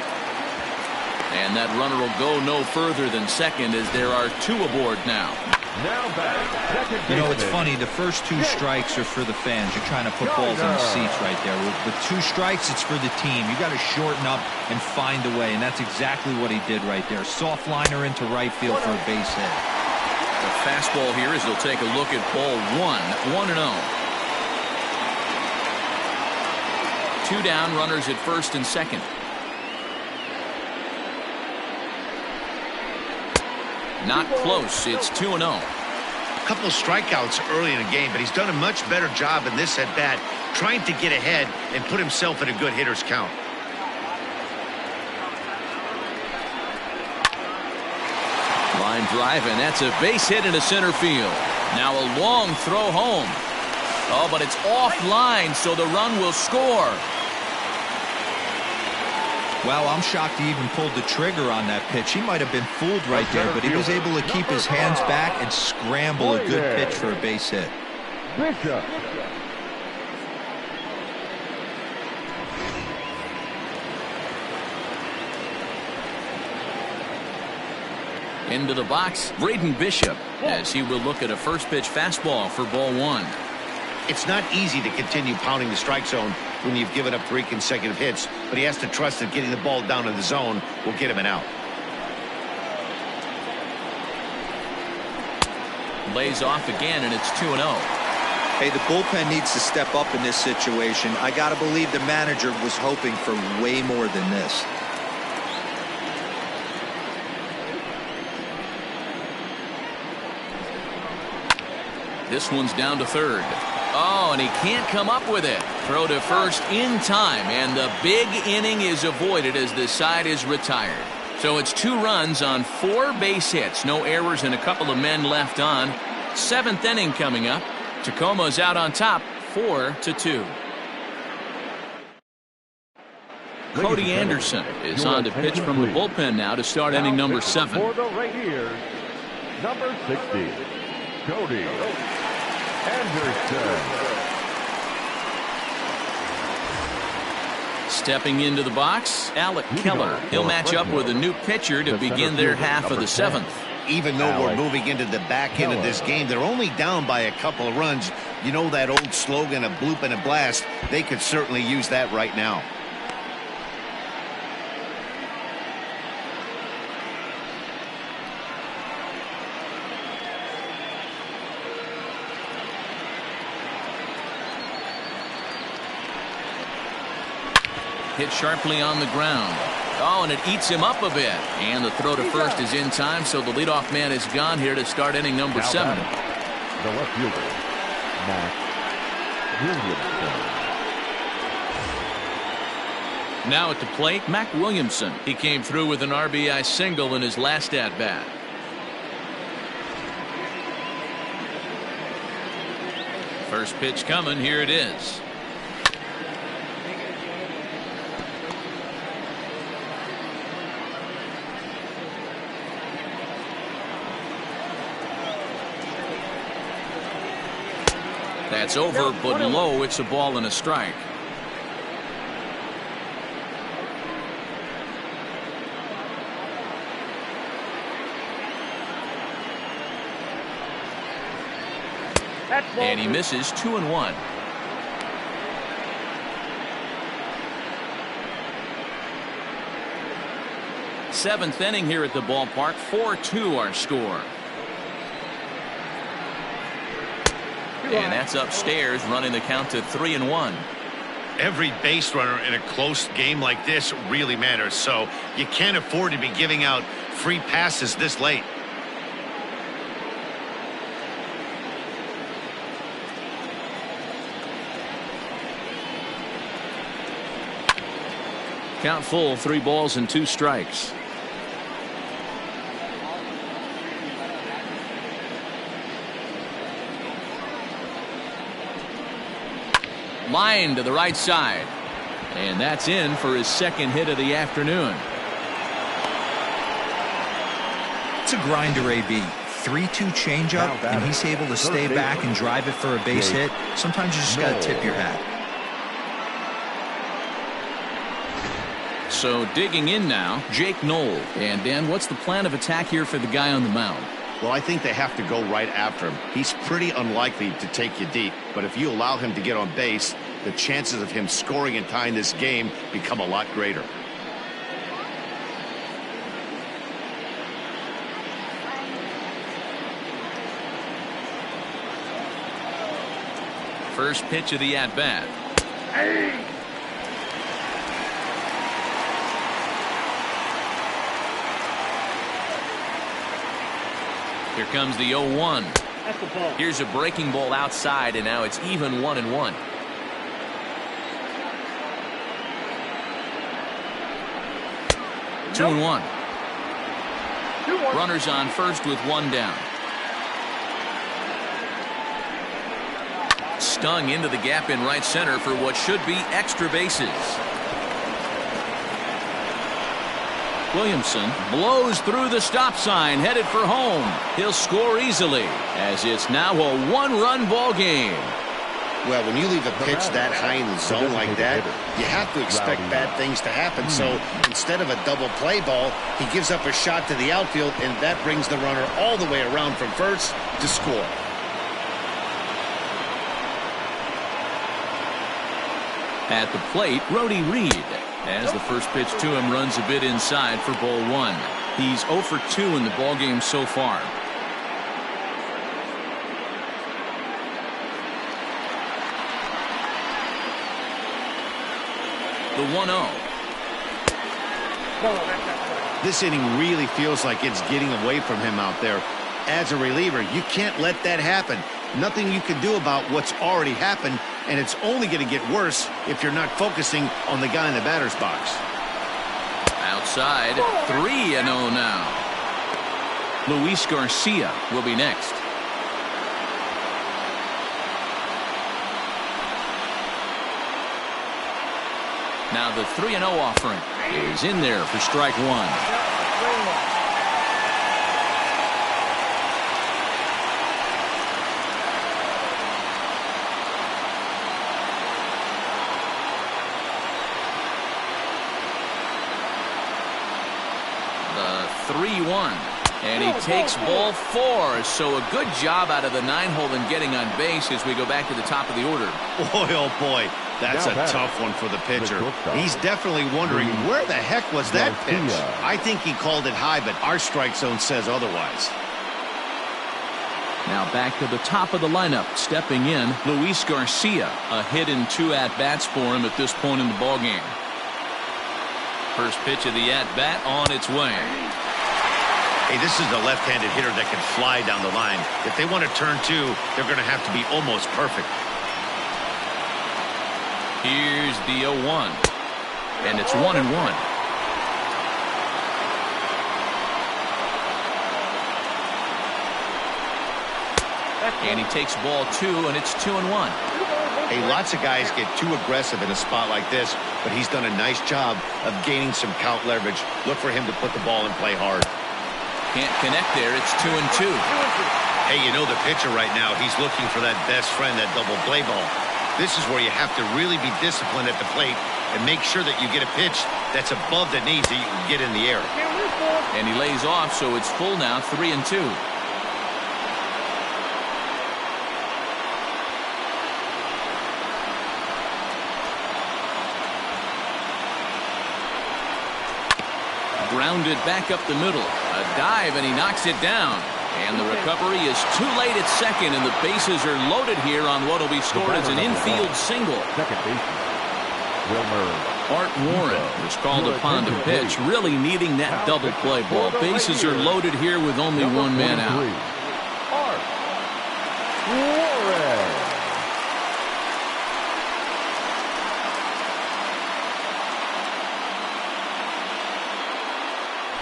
And that runner will go no further than second as there are 2 aboard now. Now back, second You know, it's baseman. funny. The first 2 strikes are for the fans. You're trying to put balls in the seats right there. With 2 strikes, it's for the team. You got to shorten up and find a way, and that's exactly what he did right there. Soft liner into right field for a base hit. The fastball here as they'll take a look at ball 1. 1-0. 2 down, runners at first and second. Not close. It's 2-0. A couple of strikeouts early in the game, but he's done a much better job in this at bat, trying to get ahead and put himself in a good hitter's count. Line drive, and that's a base hit into center field. Now a long throw home. Oh, but it's offline, so the run will score. Well, I'm shocked he even pulled the trigger on that pitch. He might have been fooled right there, but he was able to keep his hands back and scramble a good pitch for a base hit. Bishop. Into the box, Braden Bishop, as he will look at a first pitch fastball for ball 1. It's not easy to continue pounding the strike zone when you've given up 3 consecutive hits, but he has to trust that getting the ball down in the zone will get him an out. Lays off again, and it's 2-0. Hey, the bullpen needs to step up in this situation. I got to believe the manager was hoping for way more than this. This one's down to third. Oh, and he can't come up with it. Throw to first in time, and the big inning is avoided as the side is retired. So it's 2 runs on 4 base hits. No errors and a couple of men left on. 7th inning coming up. Tacoma's out on top, 4-2. Cody Anderson is on to pitch from the bullpen now to start inning number 7. For the Rainiers, number 60, Cody Anderson. Stepping into the box, Alec Keller. He'll match up with a new pitcher to begin their half of the 7th. Even though we're moving into the back end of this game, they're only down by a couple of runs. You know that old slogan, a bloop and a blast? They could certainly use that right now. Hit sharply on the ground. Oh, and it eats him up a bit. And the throw to first is in time, so the leadoff man is gone here to start inning number 7. The left fielder, Matt Williamson. Now at the plate, Mac Williamson. He came through with an RBI single in his last at-bat. First pitch coming. Here it is. That's over, but low. It's a ball and a strike. And he misses 2-1. Seventh inning here at the ballpark. 4-2 our score. And that's upstairs, running the count to 3-1. Every base runner in a close game like this really matters, so you can't afford to be giving out free passes this late. Count full, 3 balls and 2 strikes. Line to the right side. And that's in for his second hit of the afternoon. It's a grinder, AB. 3-2 changeup, and he's able to stay back and drive it for a base hit. Sometimes you just got to tip your hat. So digging in now, Jake Knoll. And Dan, what's the plan of attack here for the guy on the mound? Well, I think they have to go right after him. He's pretty unlikely to take you deep, but if you allow him to get on base, the chances of him scoring and tying this game become a lot greater. First pitch of the at-bat. Here comes the 0-1. That's the ball. Here's a breaking ball outside, and now it's even 1-1. Two and one. 2-1. Runners on first with one down. Stung into the gap in right center for what should be extra bases. Williamson blows through the stop sign, headed for home. He'll score easily, as it's now a one-run ball game. Well, when you leave a pitch that high in the zone like that, you have to expect bad things to happen. So instead of a double play ball, he gives up a shot to the outfield, and that brings the runner all the way around from first to score. At the plate, Rody Reed, as the first pitch to him runs a bit inside for ball one. He's 0 for 2 in the ballgame so far. The 1-0. This inning really feels like it's getting away from him out there. As a reliever, you can't let that happen. Nothing you can do about what's already happened, and it's only going to get worse if you're not focusing on the guy in the batter's box. Outside, 3-0 now. Luis Garcia will be next. Now the 3-0 offering is in there for strike one. The 3-1. And he takes ball 4. So a good job out of the 9-hole in getting on base as we go back to the top of the order. Boy, oh boy, that's a tough one for the pitcher. He's definitely wondering where the heck was that pitch. I think he called it high, but our strike zone says otherwise. Now back to the top of the lineup, stepping in, Luis Garcia. A hit and 2 at-bats for him at this point in the ballgame. First pitch of the at-bat on its way. Hey, this is a left-handed hitter that can fly down the line. If they want to turn 2, they're going to have to be almost perfect. Here's the 0-1. And it's 1-1. And he takes ball 2, and it's 2-1. Hey, lots of guys get too aggressive in a spot like this, but he's done a nice job of gaining some count leverage. Look for him to put the ball in play hard. Can't connect there. It's 2-2. Hey, you know the pitcher right now, he's looking for that best friend, that double play ball. This is where you have to really be disciplined at the plate and make sure that you get a pitch that's above the knees that you can get in the air. And he lays off, so it's full now, 3-2. Grounded back up the middle. A dive, and he knocks it down. And the recovery is too late at second, and the bases are loaded here on what will be scored as an infield single. Second baseman, Wilmer. Art Warren was called upon to pitch, really needing that double play ball. Bases are loaded here with only one man out. Art Warren.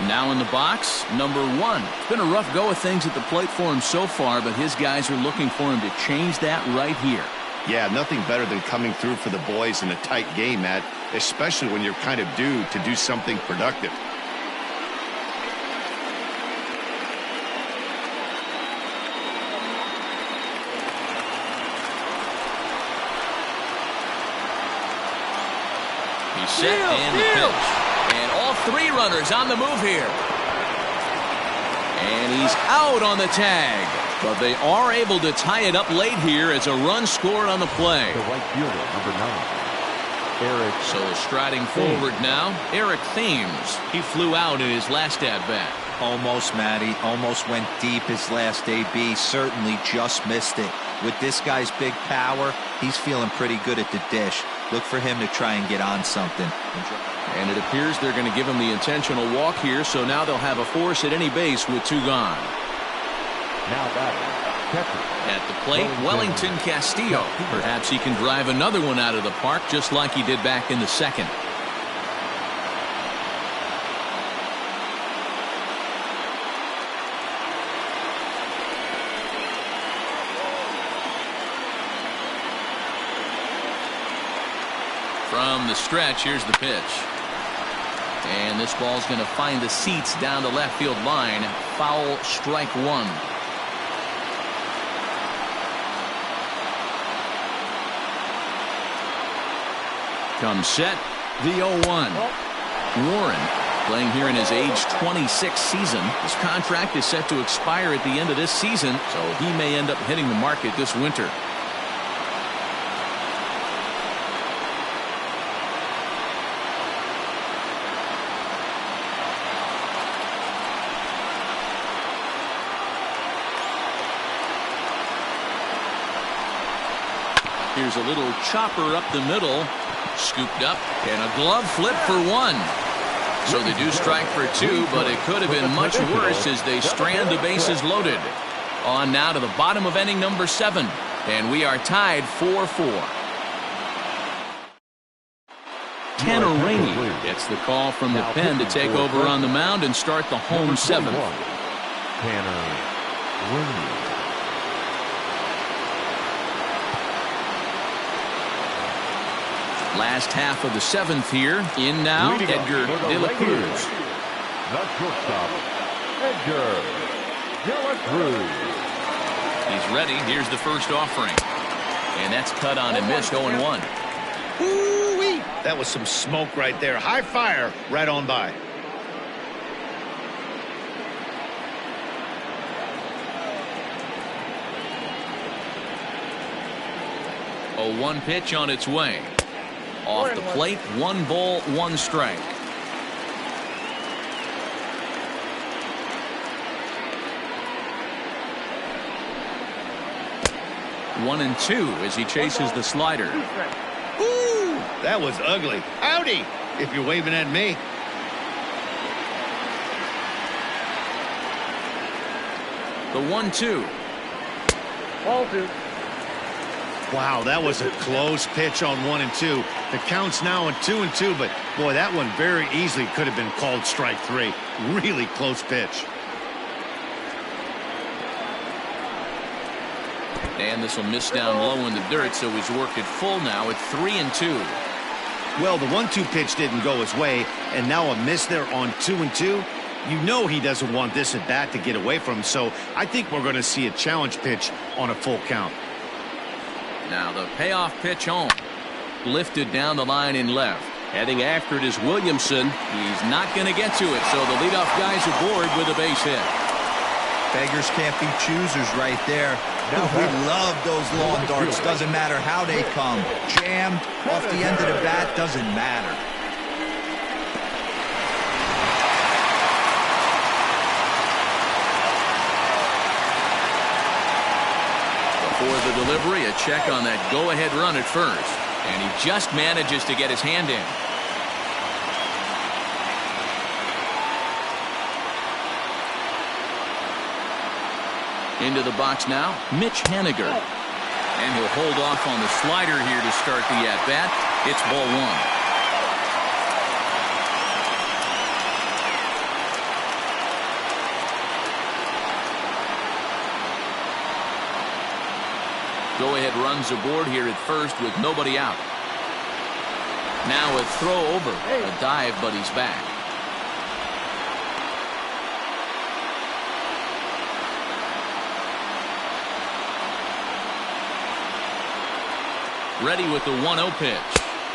Now in the box, number 1. It's been a rough go of things at the plate for him so far, but his guys are looking for him to change that right here. Yeah, nothing better than coming through for the boys in a tight game, Matt, especially when you're kind of due to do something productive. He's set and the pitch. And all 3 runners on the move here. And he's out on the tag. But they are able to tie it up late here as a run scored on the play. The right fielder, number 9. Eric. So striding forward now, Eric Thames. He flew out in his last at-bat. Almost, Matty. Almost went deep his last AB. Certainly just missed it. With this guy's big power, he's feeling pretty good at the dish. Look for him to try and get on something. And it appears they're going to give him the intentional walk here, so now they'll have a force at any base with 2 gone. Now batting, catcher. At the plate, Wellington Castillo. Perhaps he can drive another one out of the park just like he did back in the second. From the stretch, here's the pitch. And this ball's going to find the seats down the left field line. Foul, strike one. Comes set, the 0-1. Warren playing here in his age 26 season. His contract is set to expire at the end of this season, so he may end up hitting the market this winter. Here's a little chopper up the middle. Scooped up, and a glove flip for one. So they do strike for two, but it could have been much worse as they strand the bases loaded. On now to the bottom of inning number 7, and we are tied 4-4. Tanner Rainey gets the call from the pen to take over on the mound and start the home 7th. Tanner Rainey. Last half of the 7th here. In now, Edgar De La Cruz. The shortstop, Edgar De La Cruz. He's ready. Here's the first offering. And that's cut on and missed 0-1. Ooh-wee. That was some smoke right there. High fire right on by. A 1 pitch on its way. Off the plate, 1 ball, 1 strike. One and 2 as he chases the slider. Ooh, that was ugly. Howdy, if you're waving at me. The 1-2. Ball 2. Wow, that was a close pitch on 1 and 2. The count's now at 2 and 2, but boy, that one very easily could have been called strike 3. Really close pitch. And this will miss down low in the dirt, so he's worked it full now at 3 and 2. Well, the 1-2 pitch didn't go his way, and now a miss there on 2 and 2. You know he doesn't want this at bat to get away from him, so I think we're going to see a challenge pitch on a full count. Now the payoff pitch home. Lifted down the line in left. Heading after it is Williamson. He's not going to get to it, so the leadoff guy's aboard with a base hit. Beggars can't be choosers right there. We love those long darts. Doesn't matter how they come. Jammed off the end of the bat, doesn't matter. Before the delivery, a check on that go-ahead run at first. And he just manages to get his hand in. Into the box now, Mitch Haniger. And he'll hold off on the slider here to start the at-bat. It's ball 1. Go-ahead runs aboard here at first with nobody out. Now a throw over. A dive, but he's back. Ready with the 1-0 pitch.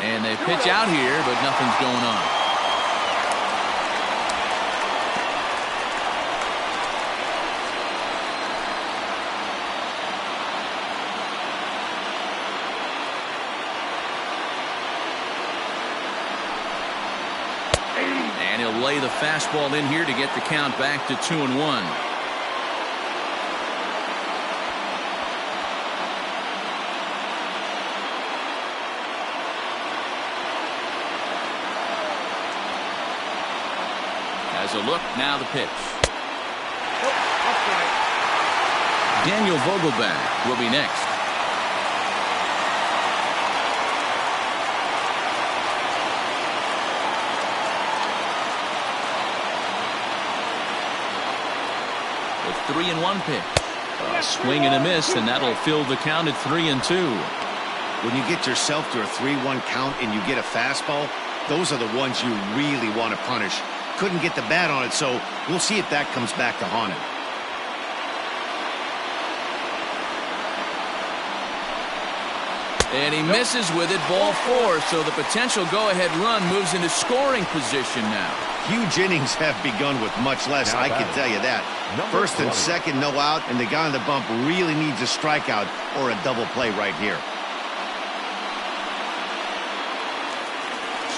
And they pitch out here, but nothing's going on. And he'll lay the fastball in here to get the count back to 2-1. As a look, now the pitch. Daniel Vogelback will be next. The 3-1 pitch. A swing and a miss, and that'll fill the count at 3-2. When you get yourself to a 3-1 count and you get a fastball, those are the ones you really want to punish. Couldn't get the bat on it, so we'll see if that comes back to haunt him. And he misses with it, ball 4, so the potential go-ahead run moves into scoring position now. Huge innings have begun with much less, I can tell you that. First and second, no out, and the guy on the bump really needs a strikeout or a double play right here.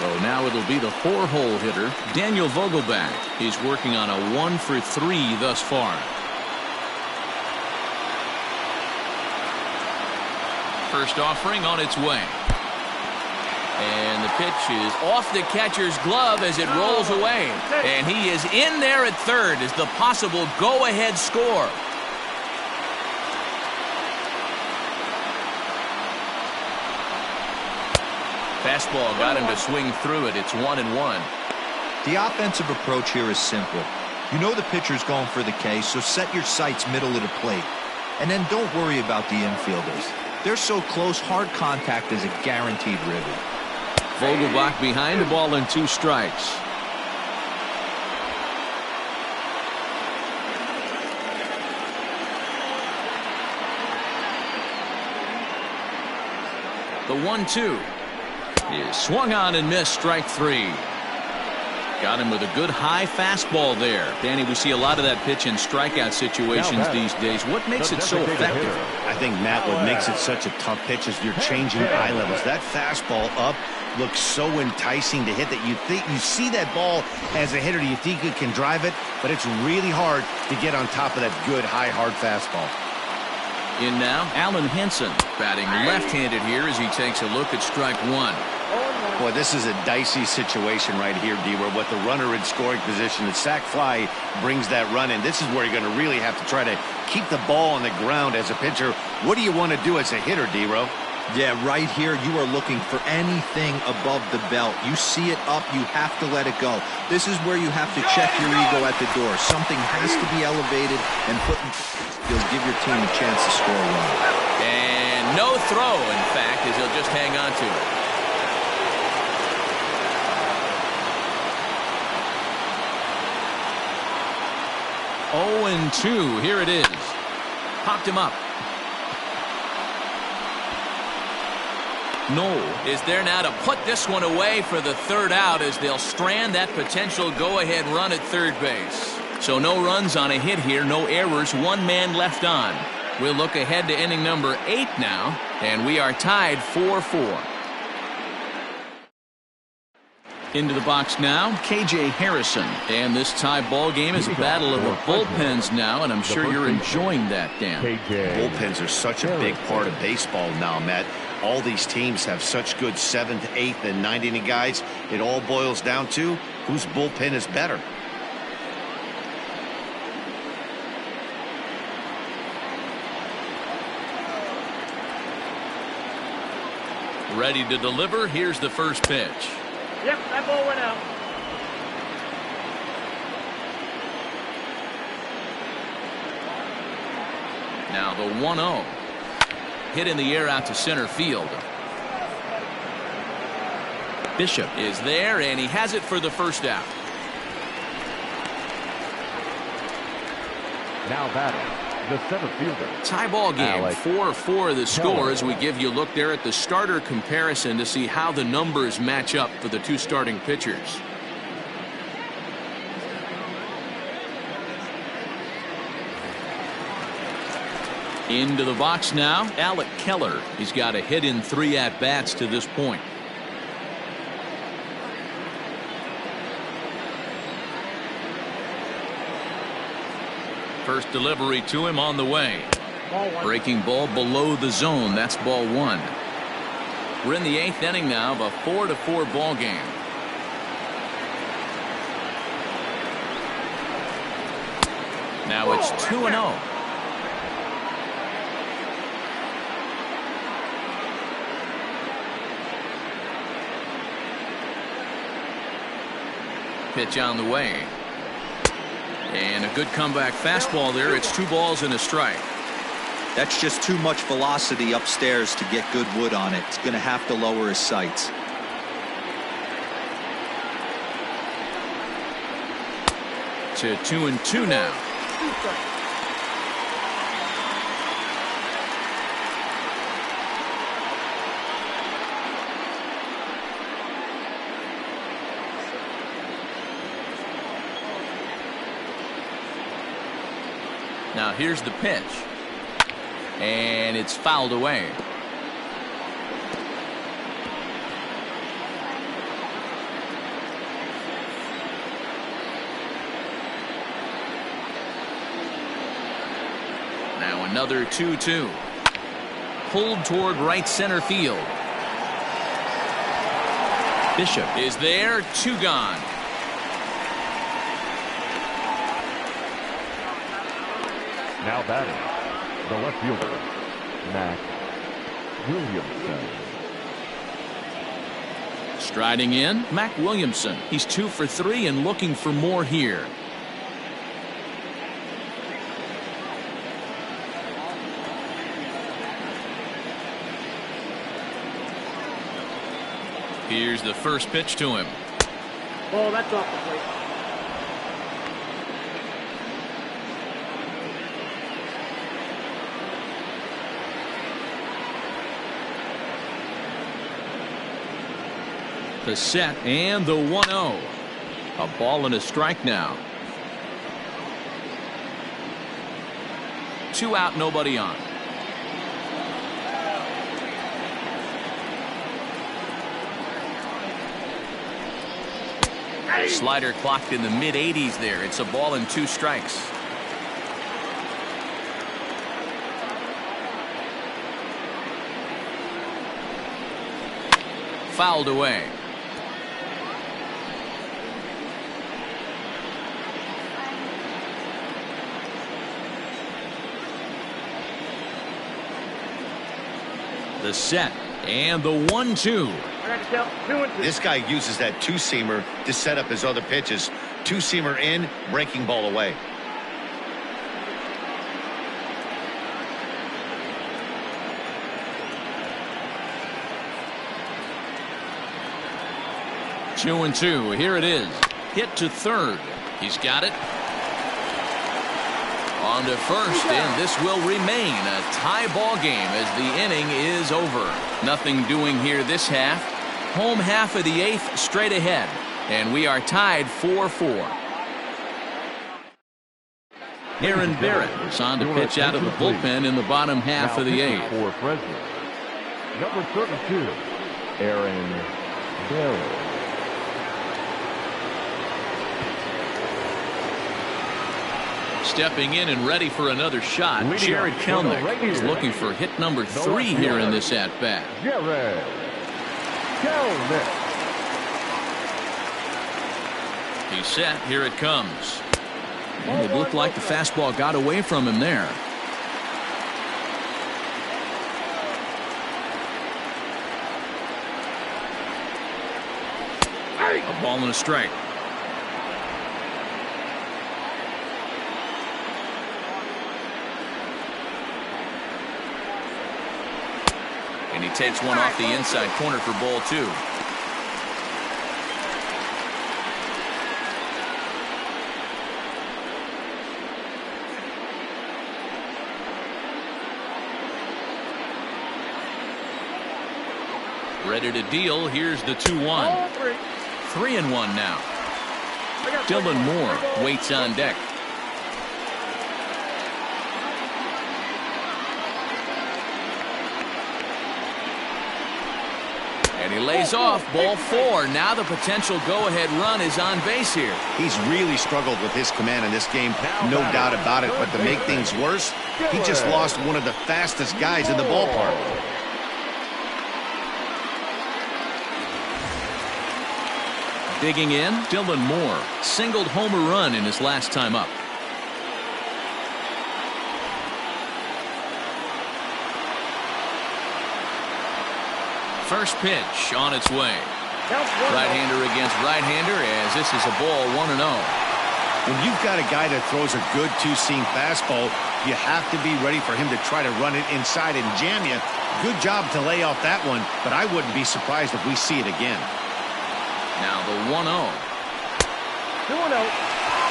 So now it'll be the 4-hole hitter, Daniel Vogelback. He's working on a 1 for 3 thus far. First offering on its way. And the pitch is off the catcher's glove as it rolls away. And he is in there at third as the possible go-ahead score. Fastball got him to swing through it. It's 1-1. The offensive approach here is simple. You know the pitcher's going for the K, so set your sights middle of the plate. And then don't worry about the infielders. They're so close, hard contact is a guaranteed ribby. Vogelbach behind, the ball and 2 strikes. The 1-2 is swung on and missed, strike 3. Got him with a good high fastball there. Danny, we see a lot of that pitch in strikeout situations these days. What makes it so effective? I think, Matt, what makes it such a tough pitch is you're changing eye levels. That fastball up looks so enticing to hit that you think you see that ball as a hitter. You think you can drive it, but it's really hard to get on top of that good high hard fastball. In now, Alan Henson batting left-handed here as he takes a look at strike 1. Boy, this is a dicey situation right here, D, where with the runner in scoring position, the sac fly brings that run in. This is where you're going to really have to try to keep the ball on the ground as a pitcher. What do you want to do as a hitter, D-Ro? Yeah, right here, you are looking for anything above the belt. You see it up, you have to let it go. This is where you have to check your ego at the door. Something has to be elevated and you'll give your team a chance to score a run. And no throw, in fact, as he'll just hang on to it. 0-2. Here it is. Popped him up. Knoll is there now to put this one away for the 3rd out as they'll strand that potential go-ahead run at third base. So no runs on a hit here, no errors, 1 man left on. We'll look ahead to inning number 8 now, and we are tied 4-4. Into the box now, KJ Harrison. And this tie ball game is a battle of the bullpens now, and I'm sure you're enjoying that, Dan. Bullpens are such a big part of baseball now, Matt. All these teams have such good 7th, 8th, and 9th inning guys. It all boils down to whose bullpen is better. Ready to deliver. Here's the first pitch. Yep, that ball went out. Now the 1-0. Hit in the air out to center field. Bishop is there, and he has it for the first out. Now batting, the center fielder. Tie ball game, 4-4 the score as we give you a look there at the starter comparison to see how the numbers match up for the 2 starting pitchers. Into the box now, Alec Keller. He's got a hit in 3 at-bats to this point. First delivery to him on the way. Breaking ball below the zone. That's ball 1. We're in the 8th inning now of a 4-4 ball game. Now it's 2-0. Pitch on the way. And a good comeback fastball there. It's 2 balls and a strike. That's just too much velocity upstairs to get good wood on it. It's going to have to lower his sights. To 2-2 now. Now here's the pitch. And it's fouled away. Now another 2-2. Pulled toward right center field. Bishop is there. 2 gone. Now batting, the left fielder, Mac Williamson. Striding in, Mac Williamson. He's 2 for 3 and looking for more here. Here's the first pitch to him. Oh, that's off the plate. The set and the 1-0. A ball and a strike now. 2 out, nobody on. Slider clocked in the mid-80s there. It's a ball and 2 strikes. Fouled away. The set and the 1-2. This guy uses that 2-seamer to set up his other pitches. 2-seamer in, breaking ball away. Two and 2. Here it is. Hit to third. He's got it. On to first, and this will remain a tie ball game as the inning is over. Nothing doing here this half. Home half of the 8th straight ahead, and we are tied 4-4. Aaron Barrett is on to pitch out of the bullpen in the bottom half of the 8th. For Fresno, number 32, Aaron Barrett. Stepping in and ready for another shot, Jared Kelnick is looking for hit number 3 here in this at-bat. Jared Kelnick. He's set. Here it comes. And it looked like the fastball got away from him there. A ball and a strike. And he takes one off the inside corner for ball 2. Ready to deal. Here's the 2-1. 3-1 now. Dylan Moore waits on deck. And he lays off. Ball 4. Now the potential go-ahead run is on base here. He's really struggled with his command in this game, no doubt about it. But to make things worse, he just lost one of the fastest guys in the ballpark. Digging in, Dylan Moore singled home a run in his last time up. First pitch on its way. Right-hander against right-hander as this is a ball 1-0. When you've got a guy that throws a good two-seam fastball, you have to be ready for him to try to run it inside and jam you. Good job to lay off that one, but I wouldn't be surprised if we see it again. Now the 1-0. 2-0.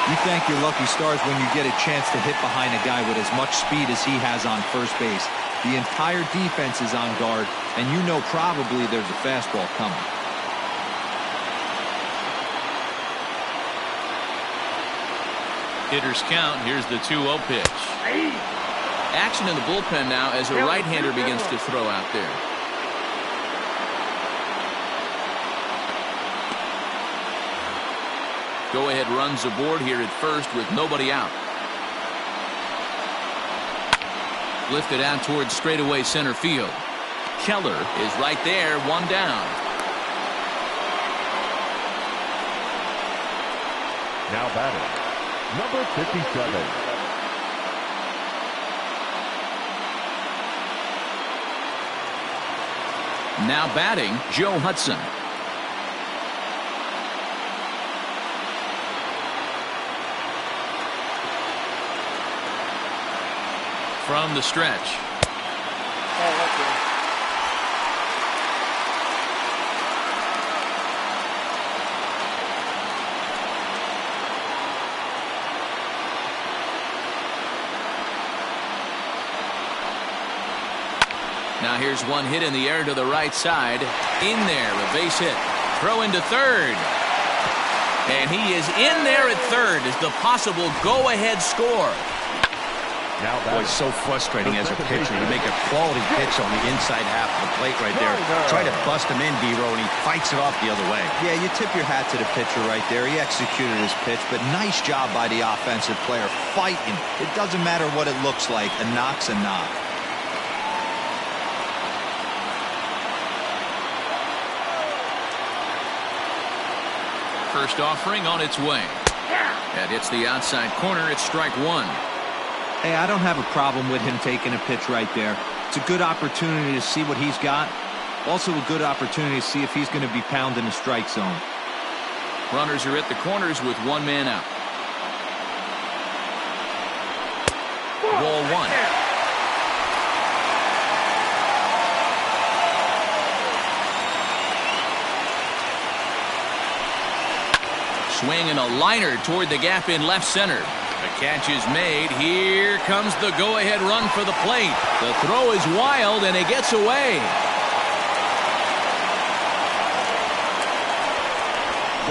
You thank your lucky stars when you get a chance to hit behind a guy with as much speed as he has on first base. The entire defense is on guard, and you know probably there's a fastball coming. Hitters count. Here's the 2-0 pitch. Action in the bullpen now as a right-hander begins to throw out there. Go-ahead runs aboard here at first with nobody out. Lifted out towards straightaway center field. Keller is right there, one down. Now batting, number 57. Now batting, Joe Hudson. From the stretch. Now here's one hit in the air to the right side. In there, a base hit. Throw into third. And he is in there at third as the possible go-ahead score. Boy, so frustrating as a pitcher to make a quality pitch on the inside half of the plate right there. Try to bust him in, D-Row, and he fights it off the other way. Yeah, you tip your hat to the pitcher right there. He executed his pitch, but nice job by the offensive player fighting. It doesn't matter what it looks like. A knock's a knock. First offering on its way. That hits the outside corner. It's strike one. Hey, I don't have a problem with him taking a pitch right there. It's a good opportunity to see what he's got. Also a good opportunity to see if he's going to be pounding the strike zone. Runners are at the corners with one man out. Ball one. Swing and a liner toward the gap in left center. The catch is made. Here comes the go-ahead run for the plate. The throw is wild, and it gets away.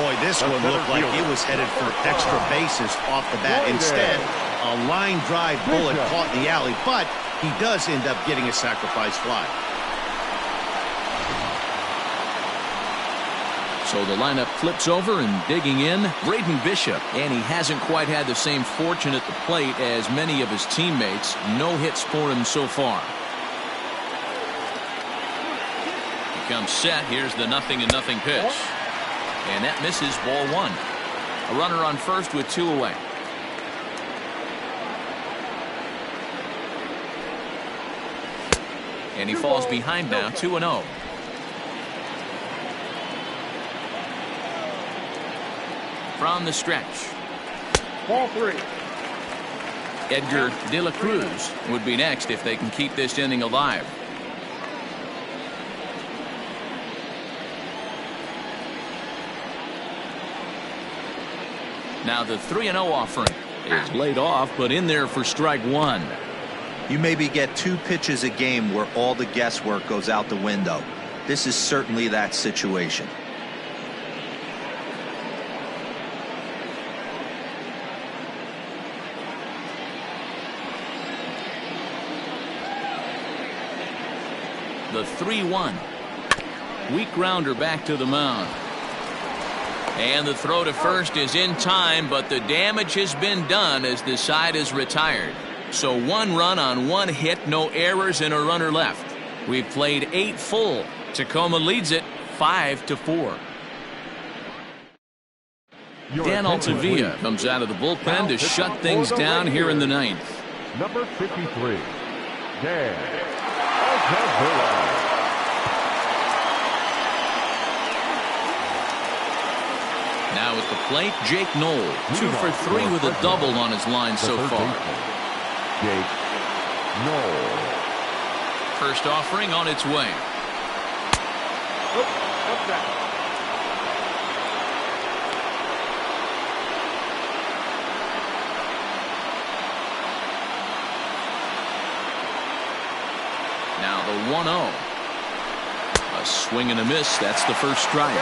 Boy, this one looked like it was headed for extra bases off the bat. Instead, a line drive bullet caught in the alley, but he does end up getting a sacrifice fly. So the lineup flips over and digging in, Braden Bishop, and he hasn't quite had the same fortune at the plate as many of his teammates. No hits for him so far. He comes set. Here's the 0-0 pitch. And that misses, ball one. A runner on first with two away. And he falls behind now, 2-0. From the stretch. Ball three. Edgar De La Cruz would be next if they can keep this inning alive. Now the 3-0 offering is laid off, but in there for strike one. You maybe get two pitches a game where all the guesswork goes out the window. This is certainly that situation. The 3-1. Weak grounder back to the mound. And the throw to first is in time, but the damage has been done as the side is retired. So one run on one hit, no errors, and a runner left. We've played 8 full. Tacoma leads it 5-4. Dan Altavilla comes out of the bullpen to shut things down here in the ninth. Number 53, Dan Altavilla. plate, Jake Knoll. 2 for 3 with a double on his line so far. Jake Knoll. First offering on its way. What's that? Now the 1-0. A swing and a miss. That's the first strike.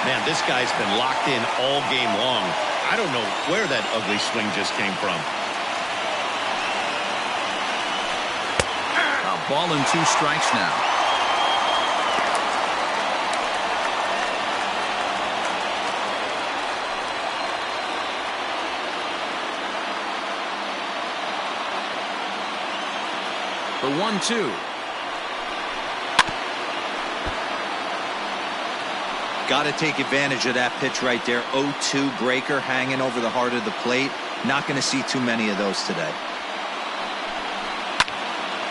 Man, this guy's been locked in all game long. I don't know where that ugly swing just came from. A ball and 2 strikes now. The 1-2. Got to take advantage of that pitch right there. 0-2 breaker hanging over the heart of the plate. Not going to see too many of those today.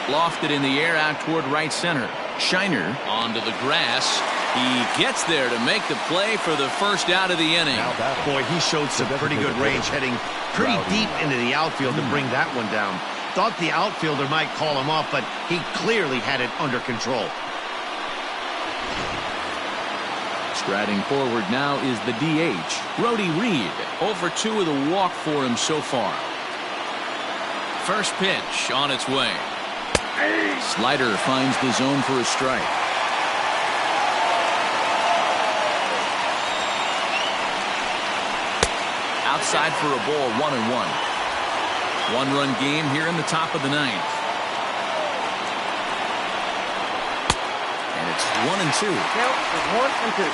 Lofted in the air out toward right center. Shiner onto the grass. He gets there to make the play for the first out of the inning. Boy, he showed some pretty good range, heading pretty deep into the outfield to bring that one down. Thought the outfielder might call him off, but he clearly had it under control. Striding forward now is the DH, Brody Reed. 0 for 2 with a walk for him so far. First pitch on its way. Slider finds the zone for a strike. Outside for a ball, 1-1. One-run game here in the top of the 9th. And it's 1-2. Count is 1-2.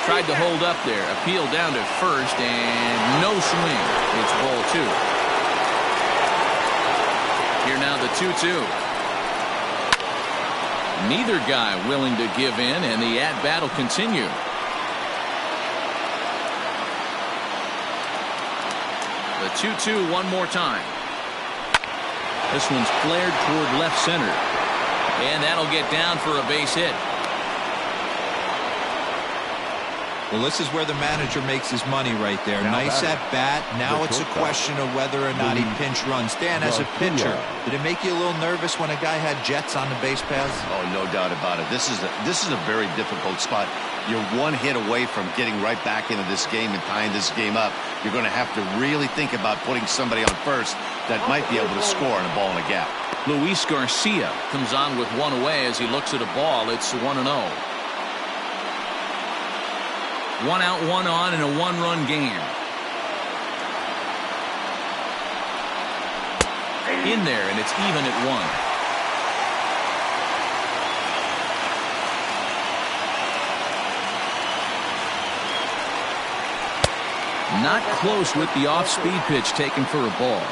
Tried to hold up there. Appeal down to first and no swing. It's ball 2. Here now the 2-2. Neither guy willing to give in, and the at-bat will continue. The 2-2 one more time. This one's flared toward left center. And that'll get down for a base hit. Well, this is where the manager makes his money right there. Nice at bat. Now it's a question of whether or not he pinch runs. Dan, as a pitcher, did it make you a little nervous when a guy had jets on the base paths? Oh, no doubt about it. This is a very difficult spot. You're one hit away from getting right back into this game and tying this game up. You're going to have to really think about putting somebody on first that might be able to score on a ball in a gap. Luis Garcia comes on with one away as he looks at a ball. It's 1-0. 1 out, 1 on in a one-run game. In there, and it's even at 1. Not close with the off-speed pitch taken for a ball.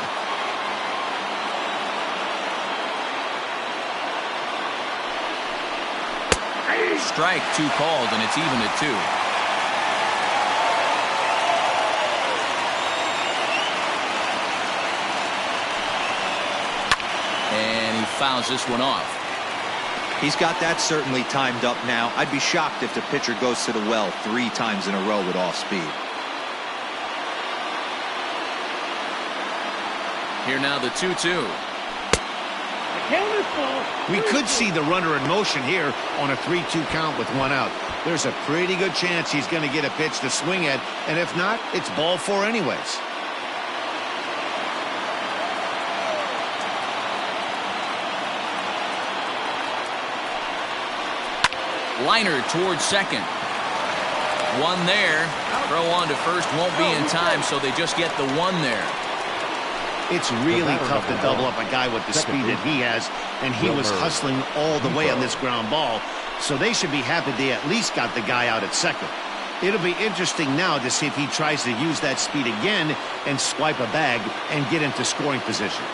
Strike 2 called, and it's even at 2. And he fouls this one off. He's got that certainly timed up now. I'd be shocked if the pitcher goes to the well 3 times in a row with off speed. Here now the 2-2. We could see the runner in motion here on a 3-2 count with 1 out. There's a pretty good chance he's going to get a pitch to swing at, and if not, it's ball 4 anyways. Liner towards second. 1 there. Throw on to first won't be in time, so they just get the 1 there. It's really tough to double up a guy with the speed that he has, and he was hustling all the way on this ground ball, so they should be happy they at least got the guy out at second. It'll be interesting now to see if he tries to use that speed again and swipe a bag and get into scoring position.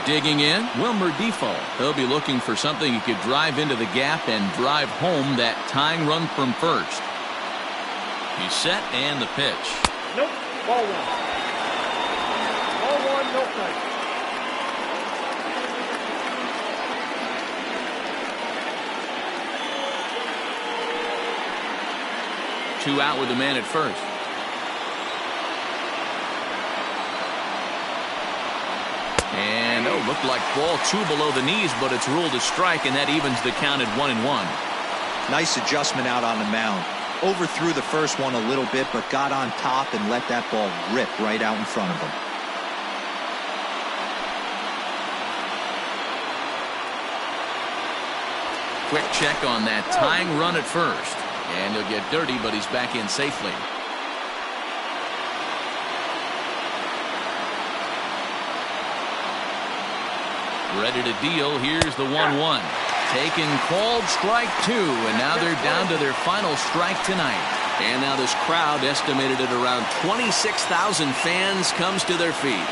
Digging in, Wilmer Defoe. He'll be looking for something he could drive into the gap and drive home that tying run from first. He's set, and the pitch. Nope, ball 1. Ball 1, no play. 2 out with the man at first. And looked like ball 2 below the knees, but it's ruled a strike, and that evens the count at 1-1. Nice adjustment out on the mound. Overthrew the first one a little bit, but got on top and let that ball rip right out in front of him. Quick check on that tying run at first. And he'll get dirty, but he's back in safely. Ready to deal. Here's the 1-1. Taken, called, strike 2, and now they're down to their final strike tonight. And now this crowd, estimated at around 26,000 fans, comes to their feet.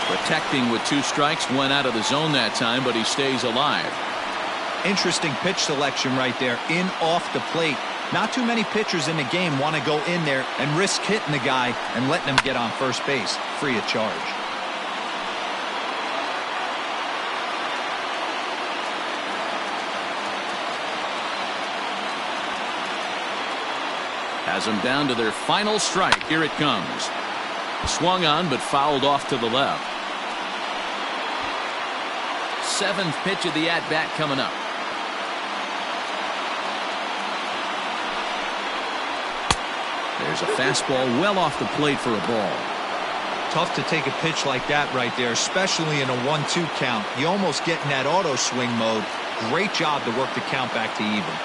Protecting with 2 strikes, went out of the zone that time, but he stays alive. Interesting pitch selection right there, in off the plate. Not too many pitchers in the game want to go in there and risk hitting the guy and letting him get on first base free of charge. Has them down to their final strike. Here it comes. Swung on, but fouled off to the left. 7th pitch of the at-bat coming up. There's a fastball well off the plate for a ball. Tough to take a pitch like that right there, especially in a 1-2 count. You almost get in that auto swing mode. Great job to work the count back to even.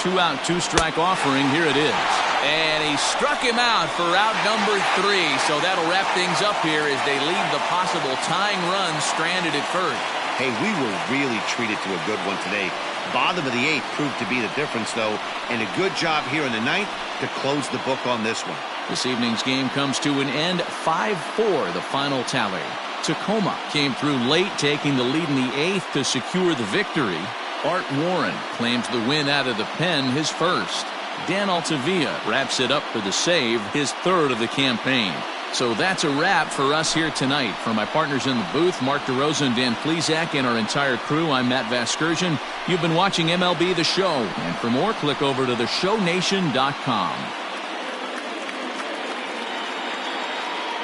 2 out, 2 strike offering. Here it is. And he struck him out for out number 3. So that'll wrap things up here as they leave the possible tying run stranded at first. Hey, we were really treated to a good one today. Bottom of the 8th proved to be the difference, though, and a good job here in the 9th to close the book on this one. This evening's game comes to an end. 5-4, the final tally. Tacoma came through late, taking the lead in the 8th to secure the victory. Art Warren claims the win out of the pen, his first. Dan Altavilla wraps it up for the save, his 3rd of the campaign. So that's a wrap for us here tonight. For my partners in the booth, Mark DeRosa and Dan Plesac, and our entire crew, I'm Matt Vasgersian. You've been watching MLB The Show. And for more, click over to theshownation.com.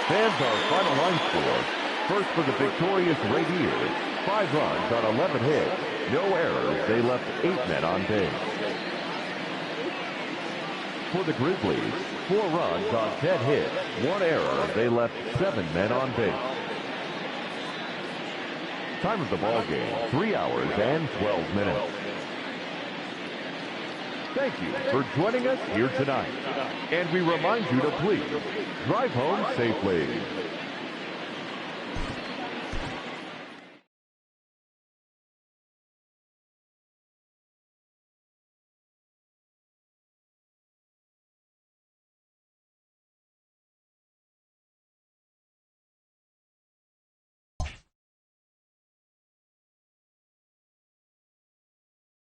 Fans, our final line score. First for the victorious Rainiers, 5 runs on 11 hits. No errors. They left 8 men on base. For the Grizzlies, 4 runs on 10 hits. 1 error. They left 7 men on base. Time of the ball game, 3 hours and 12 minutes. Thank you for joining us here tonight. And we remind you to please drive home safely.